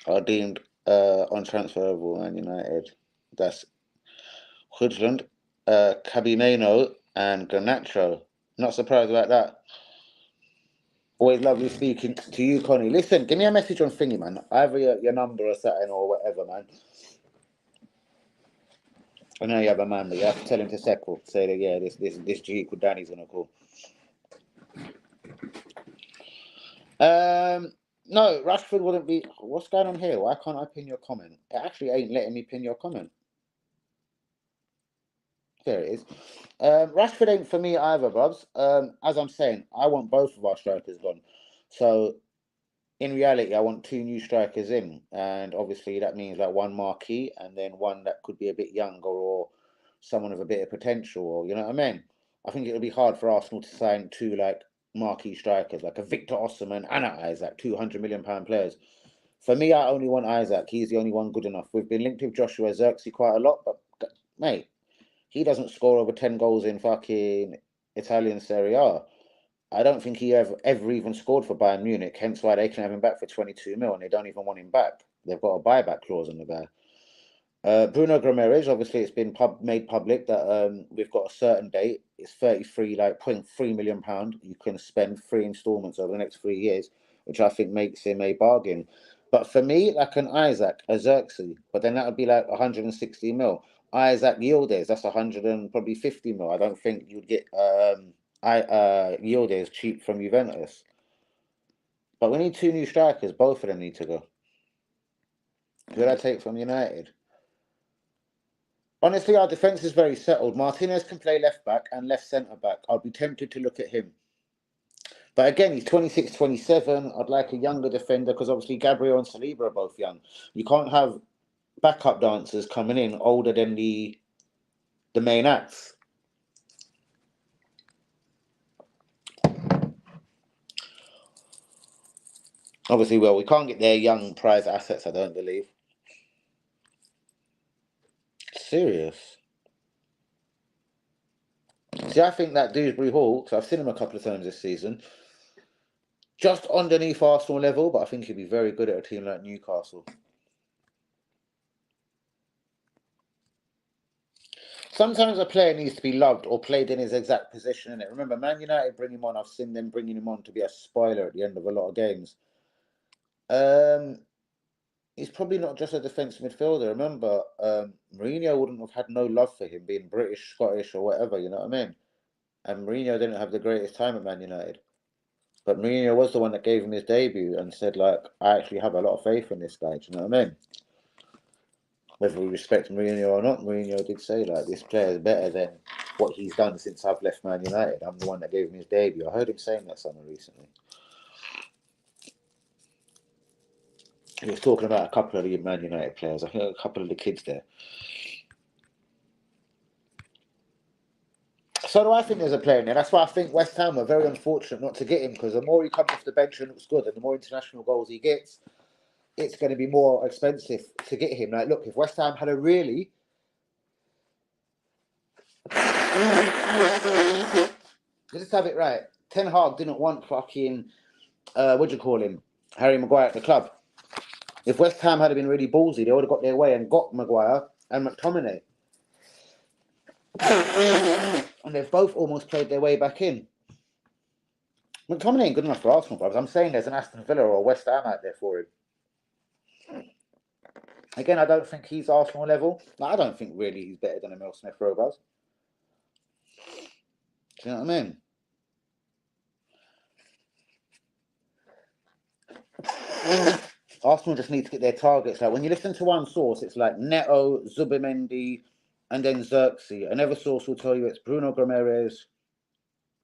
Speaker 1: Are deemed untransferable Man United. That's Hoodland, Cabineno, and Garnacho. Not surprised about that. Always lovely speaking to you, Connie. Listen, give me a message on Thingy, man. Either your number or something or whatever, man. I know you have a man, but you have to tell him to settle. Say that, yeah, this G called Danny's gonna call. No, Rashford wouldn't be. What's going on here? Why can't I pin your comment? It actually ain't letting me pin your comment. There it is. Rashford ain't for me either, Bobs. As I'm saying, I want both of our strikers gone. So in reality, I want 2 new strikers in, and obviously that means like 1 marquee and then 1 that could be a bit younger or someone with a bit of potential, or you know what I mean. I think it'll be hard for Arsenal to sign 2 like marquee strikers like a Victor Osimhen and a Isaac, £200 million players. For me, I only want Isaac. He's the only one good enough. We've been linked with Joshua Zirkzee quite a lot, but mate, he doesn't score over 10 goals in fucking Italian Serie A. I don't think he ever even scored for Bayern Munich, hence why they can have him back for 22 mil and they don't even want him back. They've got a buyback clause on the guy. Bruno Ramirez, obviously, it's been made public that we've got a certain date. It's 33, like £0.3 million. You can spend 3 installments over the next 3 years, which I think makes him a bargain. But for me, like an Isaac, a Xerxes, but then that would be like 160 mil. Isaac Yildiz, that's 100 and probably 50 mil. I don't think you'd get Yildiz cheap from Juventus. But we need two new strikers. Both of them need to go. Who would I take from United? Honestly, our defence is very settled. Martinez can play left back and left centre back. I'd be tempted to look at him. But again, he's 26, 27. I'd like a younger defender because obviously Gabriel and Saliba are both young. You can't have backup dancers coming in older than the main acts. Obviously, well, we can't get their young prize assets, I don't believe. Serious. See, I think that Dewsbury Hall, because I've seen him a couple of times this season, just underneath Arsenal level, but I think he'd be very good at a team like Newcastle. Sometimes a player needs to be loved or played in his exact position, innit? Remember, Man United bring him on. I've seen them bringing him on to be a spoiler at the end of a lot of games. He's probably not just a defensive midfielder. Remember, Mourinho wouldn't have had no love for him being British, Scottish, or whatever. You know what I mean? And Mourinho didn't have the greatest time at Man United. But Mourinho was the one that gave him his debut and said, like, I actually have a lot of faith in this guy. Do you know what I mean? Whether we respect Mourinho or not, Mourinho did say, like, this player is better than what he's done since I've left Man United. I'm the one that gave him his debut. I heard him saying that somewhere recently. He was talking about a couple of the Man United players. I think a couple of the kids there. So do I think there's a player in there. That's why I think West Ham were very unfortunate not to get him, because the more he comes off the bench and looks good and the more international goals he gets, it's going to be more expensive to get him. Like, look, if West Ham had a really... Let's have it right. Ten Hag didn't want fucking... what do you call him? Harry Maguire at the club. If West Ham had been really ballsy, they would have got their way and got Maguire and McTominay. And they've both almost played their way back in. McTominay ain't good enough for Arsenal, brothers. I'm saying there's an Aston Villa or a West Ham out there for him. Again, I don't think he's Arsenal level. Like, I don't think really he's better than Emil Smith-Rowe, brothers. Do you know what I mean? Arsenal just need to get their targets. Like, when you listen to one source, it's like Neto, Zubimendi, and then Xerxes. Another source will tell you it's Bruno Ramirez,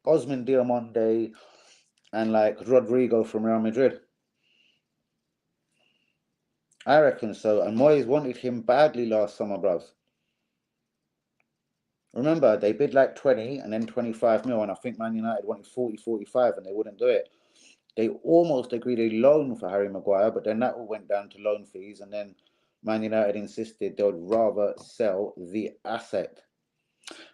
Speaker 1: Osman Diomande, and like Rodrigo from Real Madrid. I reckon so. And Moyes wanted him badly last summer, bruv. Remember, they bid like 20 and then 25 mil, and I think Man United wanted 40, 45, and they wouldn't do it. They almost agreed a loan for Harry Maguire, but then that all went down to loan fees, and then Man United insisted they would rather sell the asset.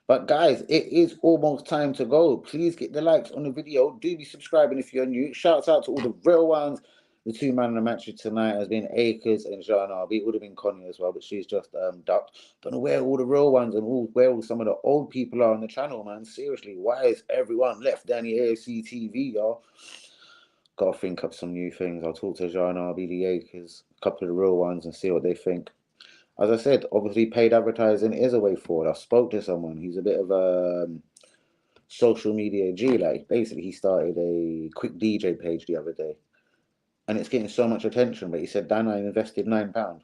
Speaker 1: But guys, it is almost time to go. Please get the likes on the video. Do be subscribing if you're new. Shouts out to all the real ones. The two man in the match tonight has been Akers and Jean Arby. It would have been Connie as well, but she's just ducked. Don't know where all the real ones and where all some of the old people are on the channel, man. Seriously, why is everyone left down the AFC TV, y'all? Got to think up some new things. I'll talk to Jean Arby, the Akers, a couple of the real ones, and see what they think. As I said, obviously paid advertising is a way forward. I spoke to someone. He's a bit of a social media G. Like, basically, he started a quick DJ page the other day. And it's getting so much attention. But he said, Dan, I invested £9.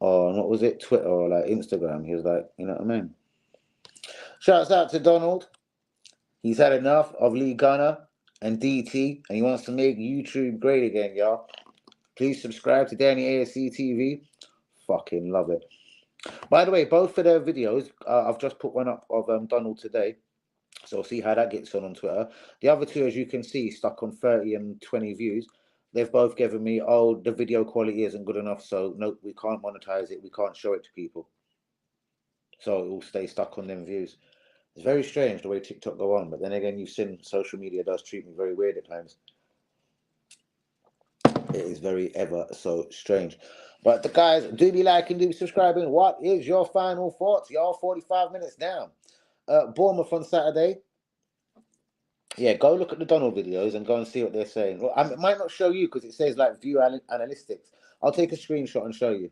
Speaker 1: Or what was it? Twitter or like Instagram. He was like, you know what I mean? Shouts out to Donald. He's had enough of Lee Gunner and DT. And he wants to make YouTube great again, y'all. Please subscribe to Danny ASC TV. Fucking love it. By the way, both of their videos, I've just put one up of Donald today, so we'll see how that gets on Twitter. The other two, as you can see, stuck on 30 and 20 views. They've both given me, oh, the video quality isn't good enough, so no, we can't monetize it, we can't show it to people. So it will stay stuck on them views. It's very strange the way TikTok go on, but then again, you've seen social media does treat me very weird at times. It is very ever so strange. But the guys, do be liking, do be subscribing. What is your final thoughts? Y'all 45 minutes down. Bournemouth on Saturday. Yeah, go look at the Donald videos and go and see what they're saying. Well, I might not show you because it says like view analytics. I'll take a screenshot and show you.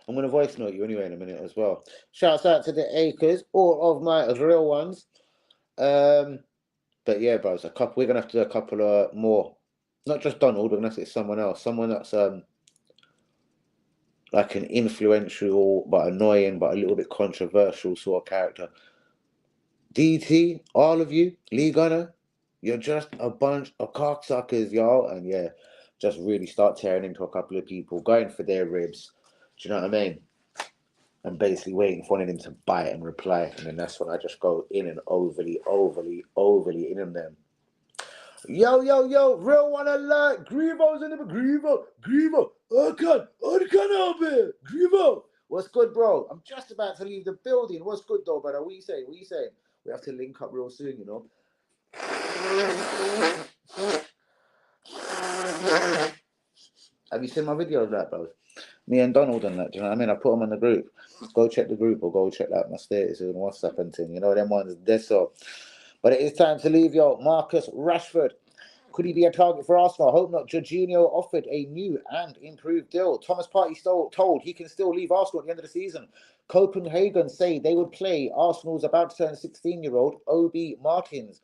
Speaker 1: I'm going to voice note you anyway in a minute as well. Shouts out to the Acres, all of my real ones. But yeah, bros, we're going to have to do a couple of more. Not just Donald, we're going to have to get someone else. Someone that's like an influential but annoying but a little bit controversial sort of character. DT, all of you, Lee Gunner, you're just a bunch of cocksuckers, y'all. And yeah, just really start tearing into a couple of people, going for their ribs. Do you know what I mean? And basically waiting for them to bite and reply. And then that's when I just go in and overly in on them. Yo, real one alert. Grievo's in the Grievo. Urkan up here. Grievo. What's good, bro? I'm just about to leave the building. What's good, though, brother? What you saying? We have to link up real soon, you know. Have you seen my videos, that, bro? Me and Donald and that, do you know what I mean? I put them in the group. Go check the group or go check out my status and WhatsApp and thing. You know, them ones, they're so. But it is time to leave, yo. Marcus Rashford. Could he be a target for Arsenal? I hope not. Jorginho offered a new and improved deal. Thomas Partey told he can still leave Arsenal at the end of the season. Copenhagen say they would play Arsenal's about to turn 16-year-old Obi Martins,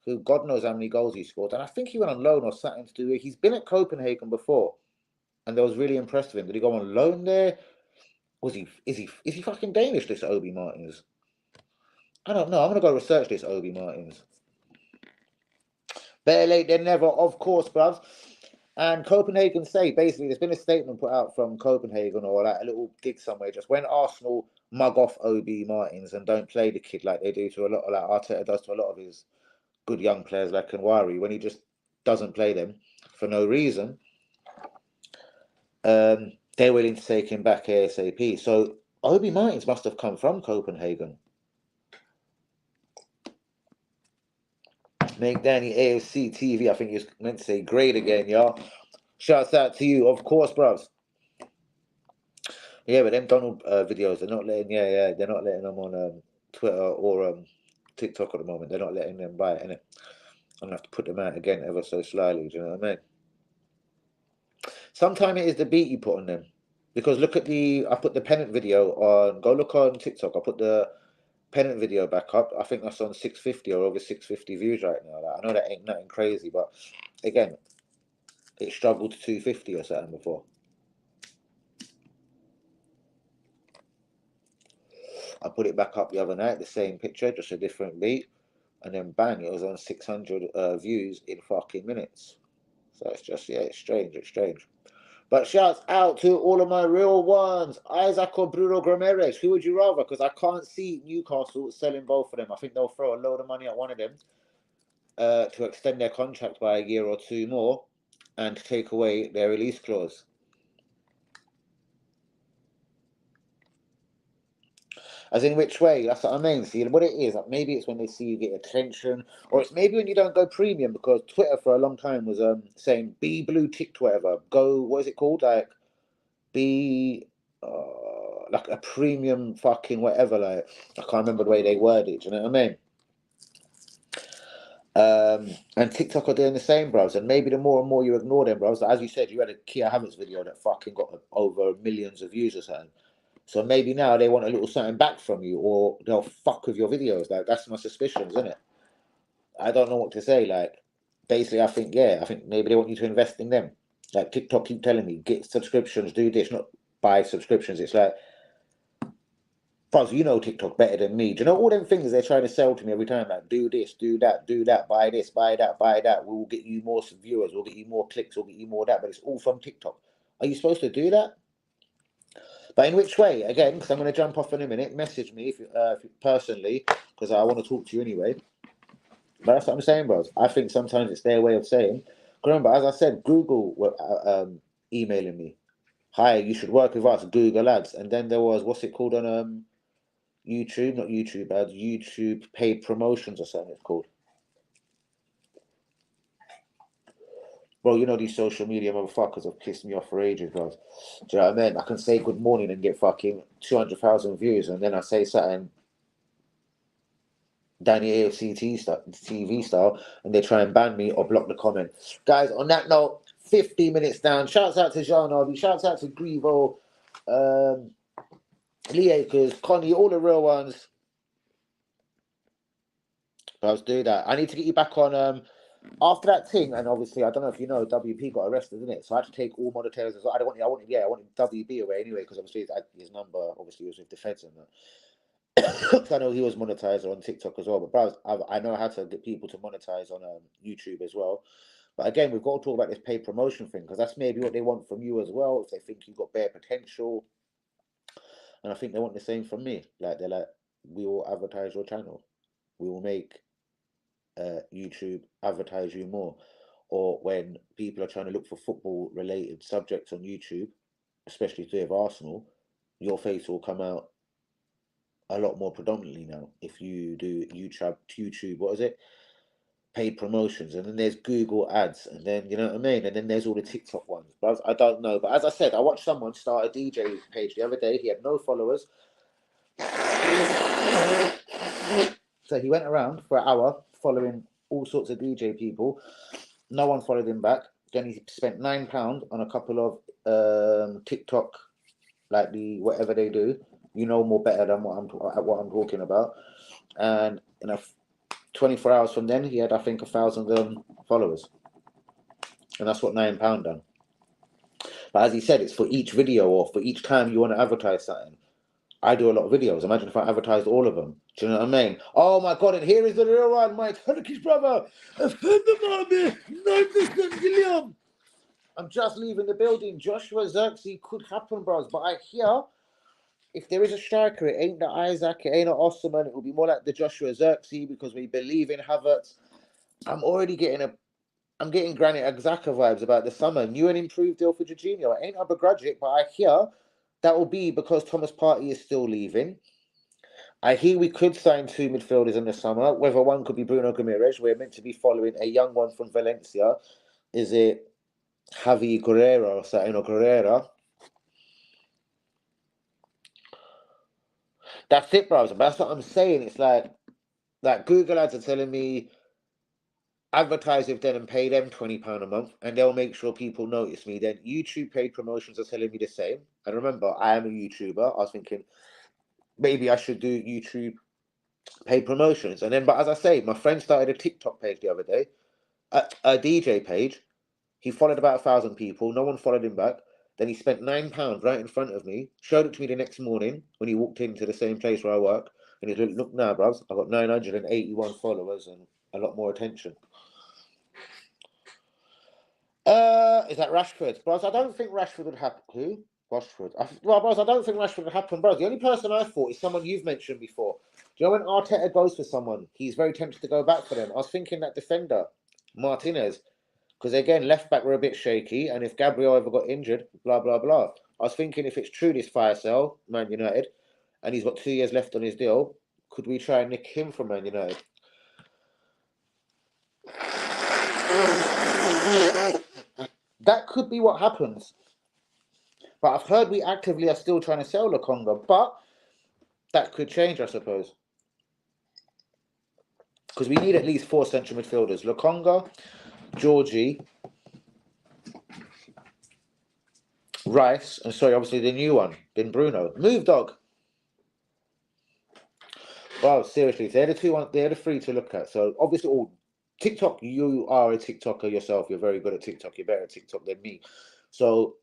Speaker 1: who God knows how many goals he scored. And I think he went on loan or something to do with. He's been at Copenhagen before, and they was really impressed with him. Did he go on loan there? Is he fucking Danish, this Obi Martins? I don't know. I'm gonna go research this Obi Martins. Better late than never, of course, bruv. And Copenhagen say, basically, there's been a statement put out from Copenhagen or like a little gig somewhere, just when Arsenal mug off Obi Martins and don't play the kid like they do to a lot, like Arteta does to a lot of his good young players like Kanwari, when he just doesn't play them for no reason, they're willing to take him back ASAP. So Obi Martins must have come from Copenhagen. Make Danny AFC TV, I think he was meant to say great again, y'all. Shouts out to you, of course, bros. Yeah, but them Donald videos, they're not letting, they're not letting them on Twitter or TikTok at the moment. They're not letting them buy it, innit? I'm gonna have to put them out again ever so slyly, do you know what I mean? Sometimes it is the beat you put on them. Because look at I put the pennant video on, go look on TikTok, I put the pennant video back up. I think that's on 650 or over 650 views right now. Like, I know that ain't nothing crazy, but again, it struggled to 250 or something before. I put it back up the other night, the same picture, just a different beat, and then bang, it was on 600 views in fucking minutes. So it's just, it's strange. But shouts out to all of my real ones. Isaac or Bruno Grameres, who would you rather? Because I can't see Newcastle selling both of them. I think they'll throw a load of money at one of them to extend their contract by a year or two more and take away their release clause. As in which way? That's what I mean. See, what it is, like maybe it's when they see you get attention, or it's maybe when you don't go premium, because Twitter for a long time was saying be blue ticked whatever. Go, what is it called? Like be like a premium fucking whatever. Like I can't remember the way they word it. Do you know what I mean? And TikTok are doing the same, bros. And maybe the more and more you ignore them, bros. As you said, you had a Kia Havertz video that fucking got over millions of views or something. So maybe now they want a little something back from you, or they'll fuck with your videos. Like that's my suspicions, isn't it? I don't know what to say. Like basically, I think maybe they want you to invest in them. Like TikTok keep telling me get subscriptions, do this, not buy subscriptions. It's like, Fuzz, you know TikTok better than me. Do you know all them things they're trying to sell to me every time? Like do this, do that, buy this, buy that, buy that. We'll get you more viewers, we'll get you more clicks, we'll get you more that. But it's all from TikTok. Are you supposed to do that? But in which way? Again, because I'm going to jump off in a minute. Message me if you personally, because I want to talk to you anyway. But that's what I'm saying, bros. I think sometimes it's their way of saying. Remember, as I said, Google were emailing me. Hi, you should work with us, Google ads. And then there was, what's it called on YouTube? Not YouTube ads, YouTube paid promotions or something it's called. Bro, you know these social media motherfuckers have pissed me off for ages, bro. Do you know what I mean? I can say good morning and get fucking 200,000 views, and then I say something Danny AFC TV style, and they try and ban me or block the comment. Guys, on that note, 15 minutes down. Shouts out to Jean Harvey, shouts out to Grievo, Lee Akers, Connie, all the real ones. Let's do that. I need to get you back on after that thing, and obviously I don't know if you know WP got arrested, didn't it? So I had to take all monitors as well. I wanted WB away anyway, because obviously his number obviously was with the feds and that. I know he was monetized on TikTok as well, but bro, I know how to get people to monetize on YouTube as well. But again, we've got to talk about this paid promotion thing, because that's maybe what they want from you as well. If they think you've got bare potential, and I think they want the same from me. Like they're like, we will advertise your channel, we will make YouTube advertise you more. Or when people are trying to look for football related subjects on YouTube, especially if they have Arsenal, your face will come out a lot more predominantly now if you do YouTube, what is it? Paid promotions, and then there's Google ads, and then you know what I mean, and then there's all the TikTok ones. But I don't know. But as I said, I watched someone start a DJ page the other day. He had no followers, so he went around for an hour following all sorts of DJ people. No one followed him back. Then he spent £9 on a couple of TikTok, like the whatever they do. You know more better than what I'm talking about. And in a 24 hours from then, he had, I think, 1,000 followers, and that's what £9 done. But as he said, it's for each video or for each time you want to advertise something. I do a lot of videos. Imagine if I advertised all of them. Do you know what I mean? Oh my God, and here is the real one, my Turkish brother. I'm just leaving the building. Joshua Xerxes could happen, bros. But I hear if there is a striker, it ain't the Isaac, it ain't an Osman. It will be more like the Joshua Xerxes, because we believe in Havertz. I'm getting Granit Xhaka vibes about the summer. New and improved deal for Jorginho. I ain't I begrudge it, but I hear that will be because Thomas Partey is still leaving. I hear we could sign 2 midfielders in the summer. Whether one could be Bruno Guimaraes, we're meant to be following a young one from Valencia. Is it Javi Guerrero or something, or Guerrera? That's it, bros. That's what I'm saying. It's like Google ads are telling me advertise with them and pay them £20 a month, and they'll make sure people notice me. Then YouTube paid promotions are telling me the same. And remember, I am a YouTuber. I was thinking maybe I should do YouTube paid promotions. And then, but as I say, my friend started a TikTok page the other day, a DJ page. He followed about 1,000 people. No one followed him back. Then he spent £9 right in front of me, showed it to me the next morning when he walked into the same place where I work. And he's like, look now, bros, I've got 981 followers and a lot more attention. Is that Rashford? Bros, I don't think Rashford would happen. Who? Rashford. Bros, I don't think Rashford would happen, bros. The only person I thought is someone you've mentioned before. Do you know when Arteta goes for someone, he's very tempted to go back for them? I was thinking that defender, Martinez. Because again, left back were a bit shaky, and if Gabriel ever got injured, blah blah blah. I was thinking if it's true this fire sale, Man United, and he's got 2 years left on his deal, could we try and nick him from Man United? That could be what happens. But I've heard we actively are still trying to sell Lokonga, but that could change, I suppose. Because we need at least 4 central midfielders. Lokonga, Georgie, Rice, and sorry, obviously the new one, then Bruno. Move, dog. Wow, seriously, they're the 3 to look at. So obviously, TikTok, you are a TikToker yourself. You're very good at TikTok. You're better at TikTok than me. So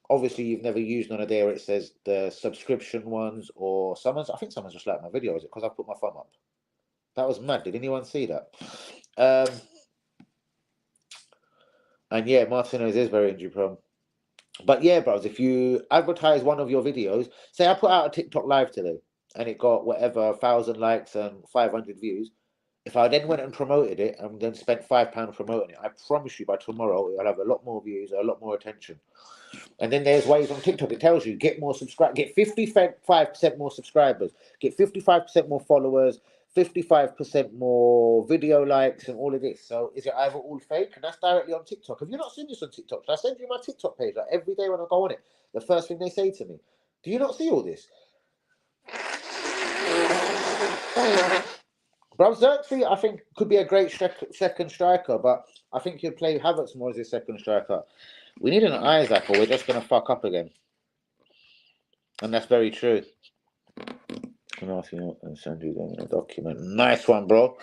Speaker 1: obviously, you've never used none of there. It says the subscription ones, or I think someone's just liked my video. Is it because I put my thumb up? That was mad. Did anyone see that? And yeah, Martinez is very injury prone. But yeah, bros, if you advertise one of your videos, say I put out a TikTok live today and it got whatever 1,000 likes and 500 views. If I then went and promoted it and then spent £5 promoting it, I promise you by tomorrow it'll have a lot more views, a lot more attention. And then there's ways on TikTok. It tells you get more subscribers, get 55% more subscribers, get 55% more followers, 55% more video likes and all of this. So is it either all fake? And that's directly on TikTok. Have you not seen this on TikTok? Should I send you my TikTok page? Like every day when I go on it, the first thing they say to me, do you not see all this? Bro, Xerxes, I think, could be a great second striker, but I think he'd play Havertz more as his second striker. We need an Isaac, or we're just going to fuck up again. And that's very true. I'm asking you and send you them in a document. Nice one, bro.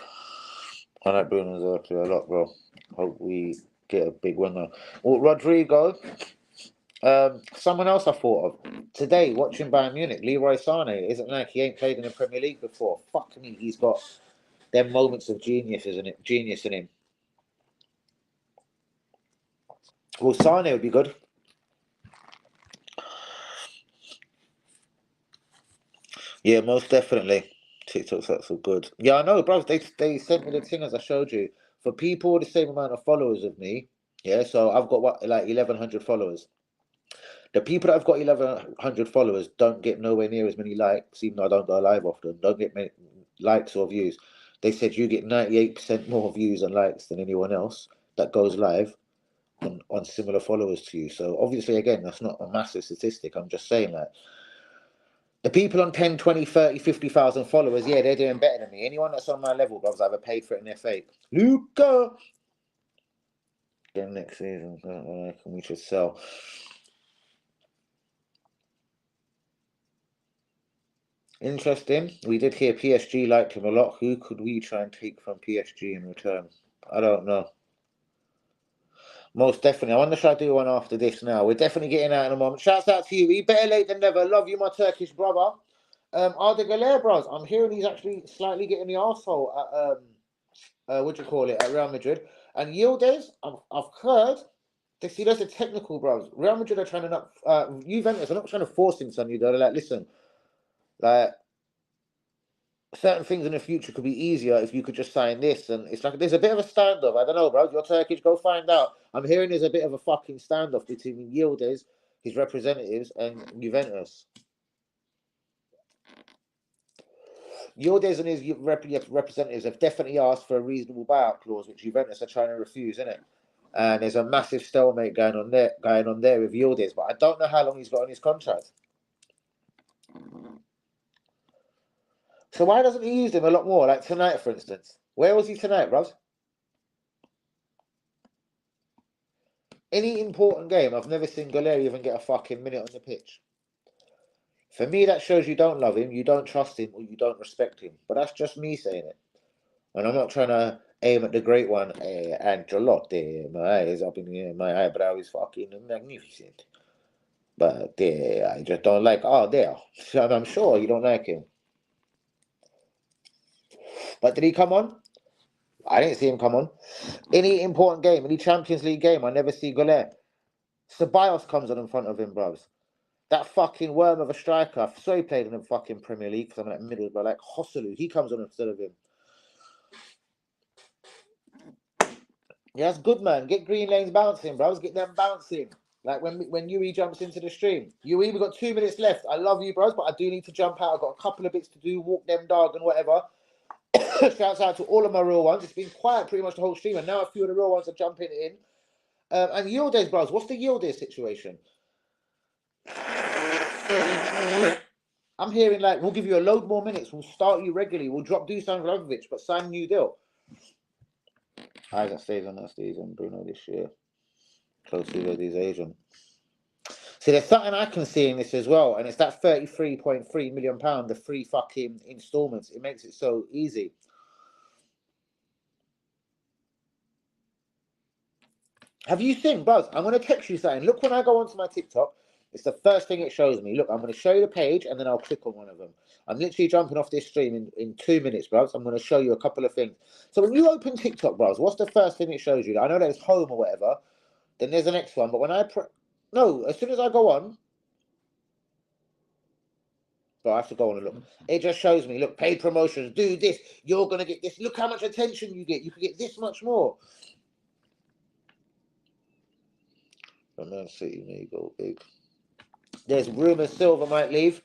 Speaker 1: I like Bruno Xerxes a lot, bro. Hope we get a big winner. Well, Rodrigo. Someone else I thought of today watching Bayern Munich, Leroy Sané. Isn't like he ain't played in the Premier League before. Fuck me, he's got them moments of genius, isn't it? Genius in him. Well, Sané would be good. Yeah, most definitely. TikTok's that's so good. Yeah, I know, bro. They sent me the thing as I showed you. For people with the same amount of followers of me, yeah. So I've got what, like 1,100 followers. The people that have got 1,100 followers don't get nowhere near as many likes, even though I don't go live often. Don't get many likes or views. They said you get 98% more views and likes than anyone else that goes live on similar followers to you. So obviously, again, that's not a massive statistic. I'm just saying that. The people on 10, 20, 30, 50,000 followers, yeah, they're doing better than me. Anyone that's on my level, bro, I've either paid for it and they're fake. Luca! Then next season, I reckon we should sell. Interesting. We did hear PSG liked him a lot. Who could we try and take from PSG in return? I don't know. Most definitely. I wonder if I do one after this now. We're definitely getting out in a moment. Shouts out to you. We better late than never. Love you, my Turkish brother. Arda Güler, bros. I'm hearing he's actually slightly getting the arsehole at what do you call it, at Real Madrid. And Yildiz, I've heard. They see that's a technical, bros. Real Madrid are trying to not Juventus are not trying to force things on you. They're like, listen, like certain things in the future could be easier if you could just sign this. And it's like there's a bit of a standoff. I don't know, bro. You're Turkish, go find out. I'm hearing there's a bit of a fucking standoff between Yildiz, his representatives, and Juventus. Yildiz and his representatives have definitely asked for a reasonable buyout clause, which Juventus are trying to refuse, isn't it? And there's a massive stalemate going on there with Yildiz, but I don't know how long he's got on his contract. So why doesn't he use him a lot more? Like tonight, for instance. Where was he tonight, bruv? Any important game, I've never seen Galeri even get a fucking minute on the pitch. For me, that shows you don't love him, you don't trust him, or you don't respect him. But that's just me saying it. And I'm not trying to aim at the great one, Ancelotti. My eyes up in the air, my eyebrow is fucking magnificent. But I just don't like, there. So I'm sure you don't like him. But did he come on? I didn't see him come on. Any important game, any Champions League game, I never see Golet. Ceballos comes on in front of him, bros. That fucking worm of a striker. I saw he played in the fucking Premier League because I'm in the middle, but like Hosselu, he comes on instead of him. Yeah, that's good, man. Get Green Lanes bouncing, bros. Get them bouncing. Like when Yui jumps into the stream. Yui, we've got 2 minutes left. I love you, bros, but I do need to jump out. I've got a couple of bits to do, walk them dog and whatever. Shouts out to all of my real ones. It's been quiet pretty much the whole stream, and now a few of the real ones are jumping in. And Yildiz, bros, what's the Yildiz situation? I'm hearing like we'll give you a load more minutes. We'll start you regularly. We'll drop Dusan Vlahovic, but sign new deal. Isaac stays on that season. Bruno this year. Close to these Asian. See, there's something I can see in this as well, and it's that £33.3 million, the free fucking installments. It makes it so easy. Have you seen, Buzz? I'm going to text you something. Look, when I go onto my TikTok, it's the first thing it shows me. Look, I'm going to show you the page, and then I'll click on one of them. I'm literally jumping off this stream in 2 minutes, Buzz. I'm going to show you a couple of things. So when you open TikTok, Buzz, what's the first thing it shows you? I know there's home or whatever. Then there's the next one. But when I... No, as soon as I go on... So I have to go on and look. It just shows me, look, paid promotions, do this. You're going to get this. Look how much attention you get. You can get this much more. Man City may go big. There's rumours Silva might leave.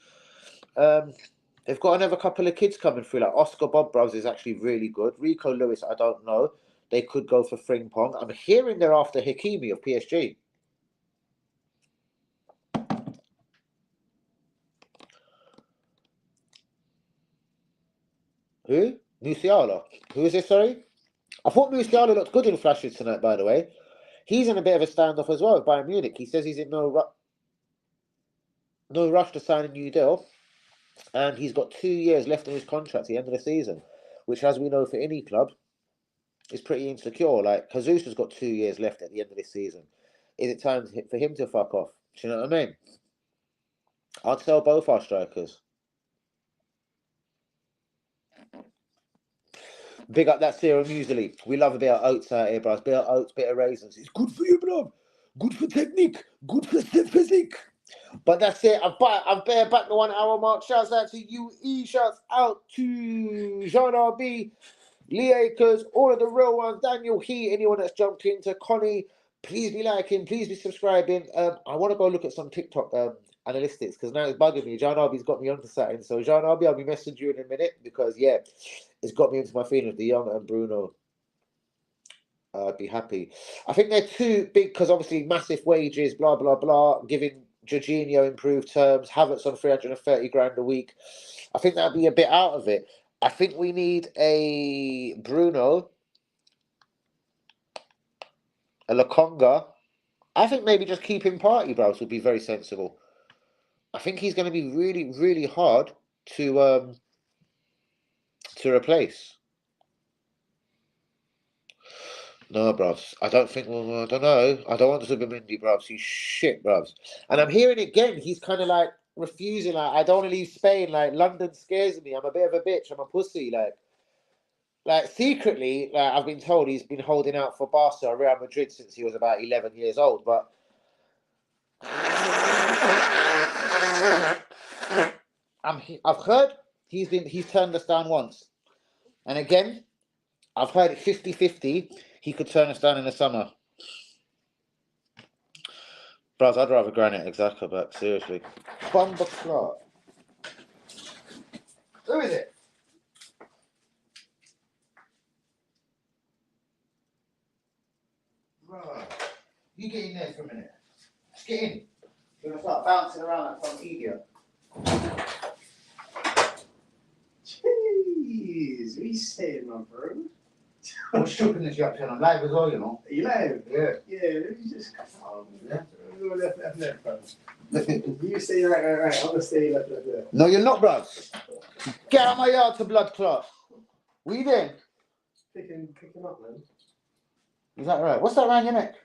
Speaker 1: They've got another couple of kids coming through. Like Oscar Bob Bros is actually really good. Rico Lewis, I don't know. They could go for Frimpong. I'm hearing they're after Hakimi of PSG. Who? Musiala. Who is this, sorry? I thought Musiala looked good in flashes tonight, by the way. He's in a bit of a standoff as well with Bayern Munich. He says he's in no rush to sign a new deal. And he's got 2 years left in his contract at the end of the season, which, as we know, for any club, is pretty insecure. Like, Jesus has got 2 years left at the end of this season. Is it time for him to fuck off? Do you know what I mean? I'd sell both our strikers. Big up that serum muesli. We love a bit of oats out here, bro. Bit of oats, bit of raisins. It's good for you, bro. Good for technique. Good for physique. But that's it. I've bare back the 1 hour mark. Shouts out to UE. Shouts out to Jean RB, Lee Akers, all of the real ones. Daniel He, anyone that's jumped into. Connie, please be liking. Please be subscribing. I want to go look at some TikTok analytics because now it's bugging me. Jean RB's got me onto something. So Jean RB, I'll be messaging you in a minute because yeah, it's got me into my feelings. De Jong and Bruno. I'd be happy. I think they're too big because obviously massive wages, blah blah blah. Giving Jorginho improved terms, Havertz on 330 grand a week. I think that'd be a bit out of it. I think we need a Bruno, a Lokonga. I think maybe just keep him party bros would be very sensible. I think he's going to be really, really hard to replace. No, bruvs. I don't think. Well, I don't know. I don't want Zubimendi, bruvs. He's shit, bruvs. And I'm hearing again. He's kind of like refusing. Like, I don't want to leave Spain. Like, London scares me. I'm a bit of a bitch. I'm a pussy. Like secretly, like I've been told he's been holding out for Barca or Real Madrid since he was about 11 years old. But I've heard he's turned us down once, and again, I've heard it 50-50. He could turn us down in the summer. Bros, I'd rather Granite Xhaka back, seriously. Bumba Clark. Who is it? Bro, you get in there for a minute. Just get in. You're going to start bouncing around like some idiot.
Speaker 2: Jeez, what are you saying, my bro?
Speaker 1: I'm stripping this up here. I'm live as well, you know.
Speaker 2: Are you live?
Speaker 1: Yeah.
Speaker 2: Yeah, let me just. Left, bro. You stay right. I'm gonna stay left.
Speaker 1: No, you're not, bruv. Get out of my yard to blood clot. What you doing?
Speaker 2: Picking up, man.
Speaker 1: Is that right? What's that around your neck?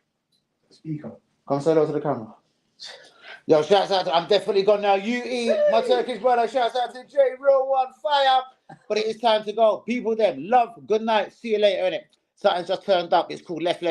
Speaker 2: Speaker.
Speaker 1: Come say hello to the camera. Yo, shouts out to, I'm definitely gone now. UE, my Turkish brother. Shouts out to J Real One Fire. But it is time to go. People them, love, good night. See you later, innit? Something's just turned up. It's called left.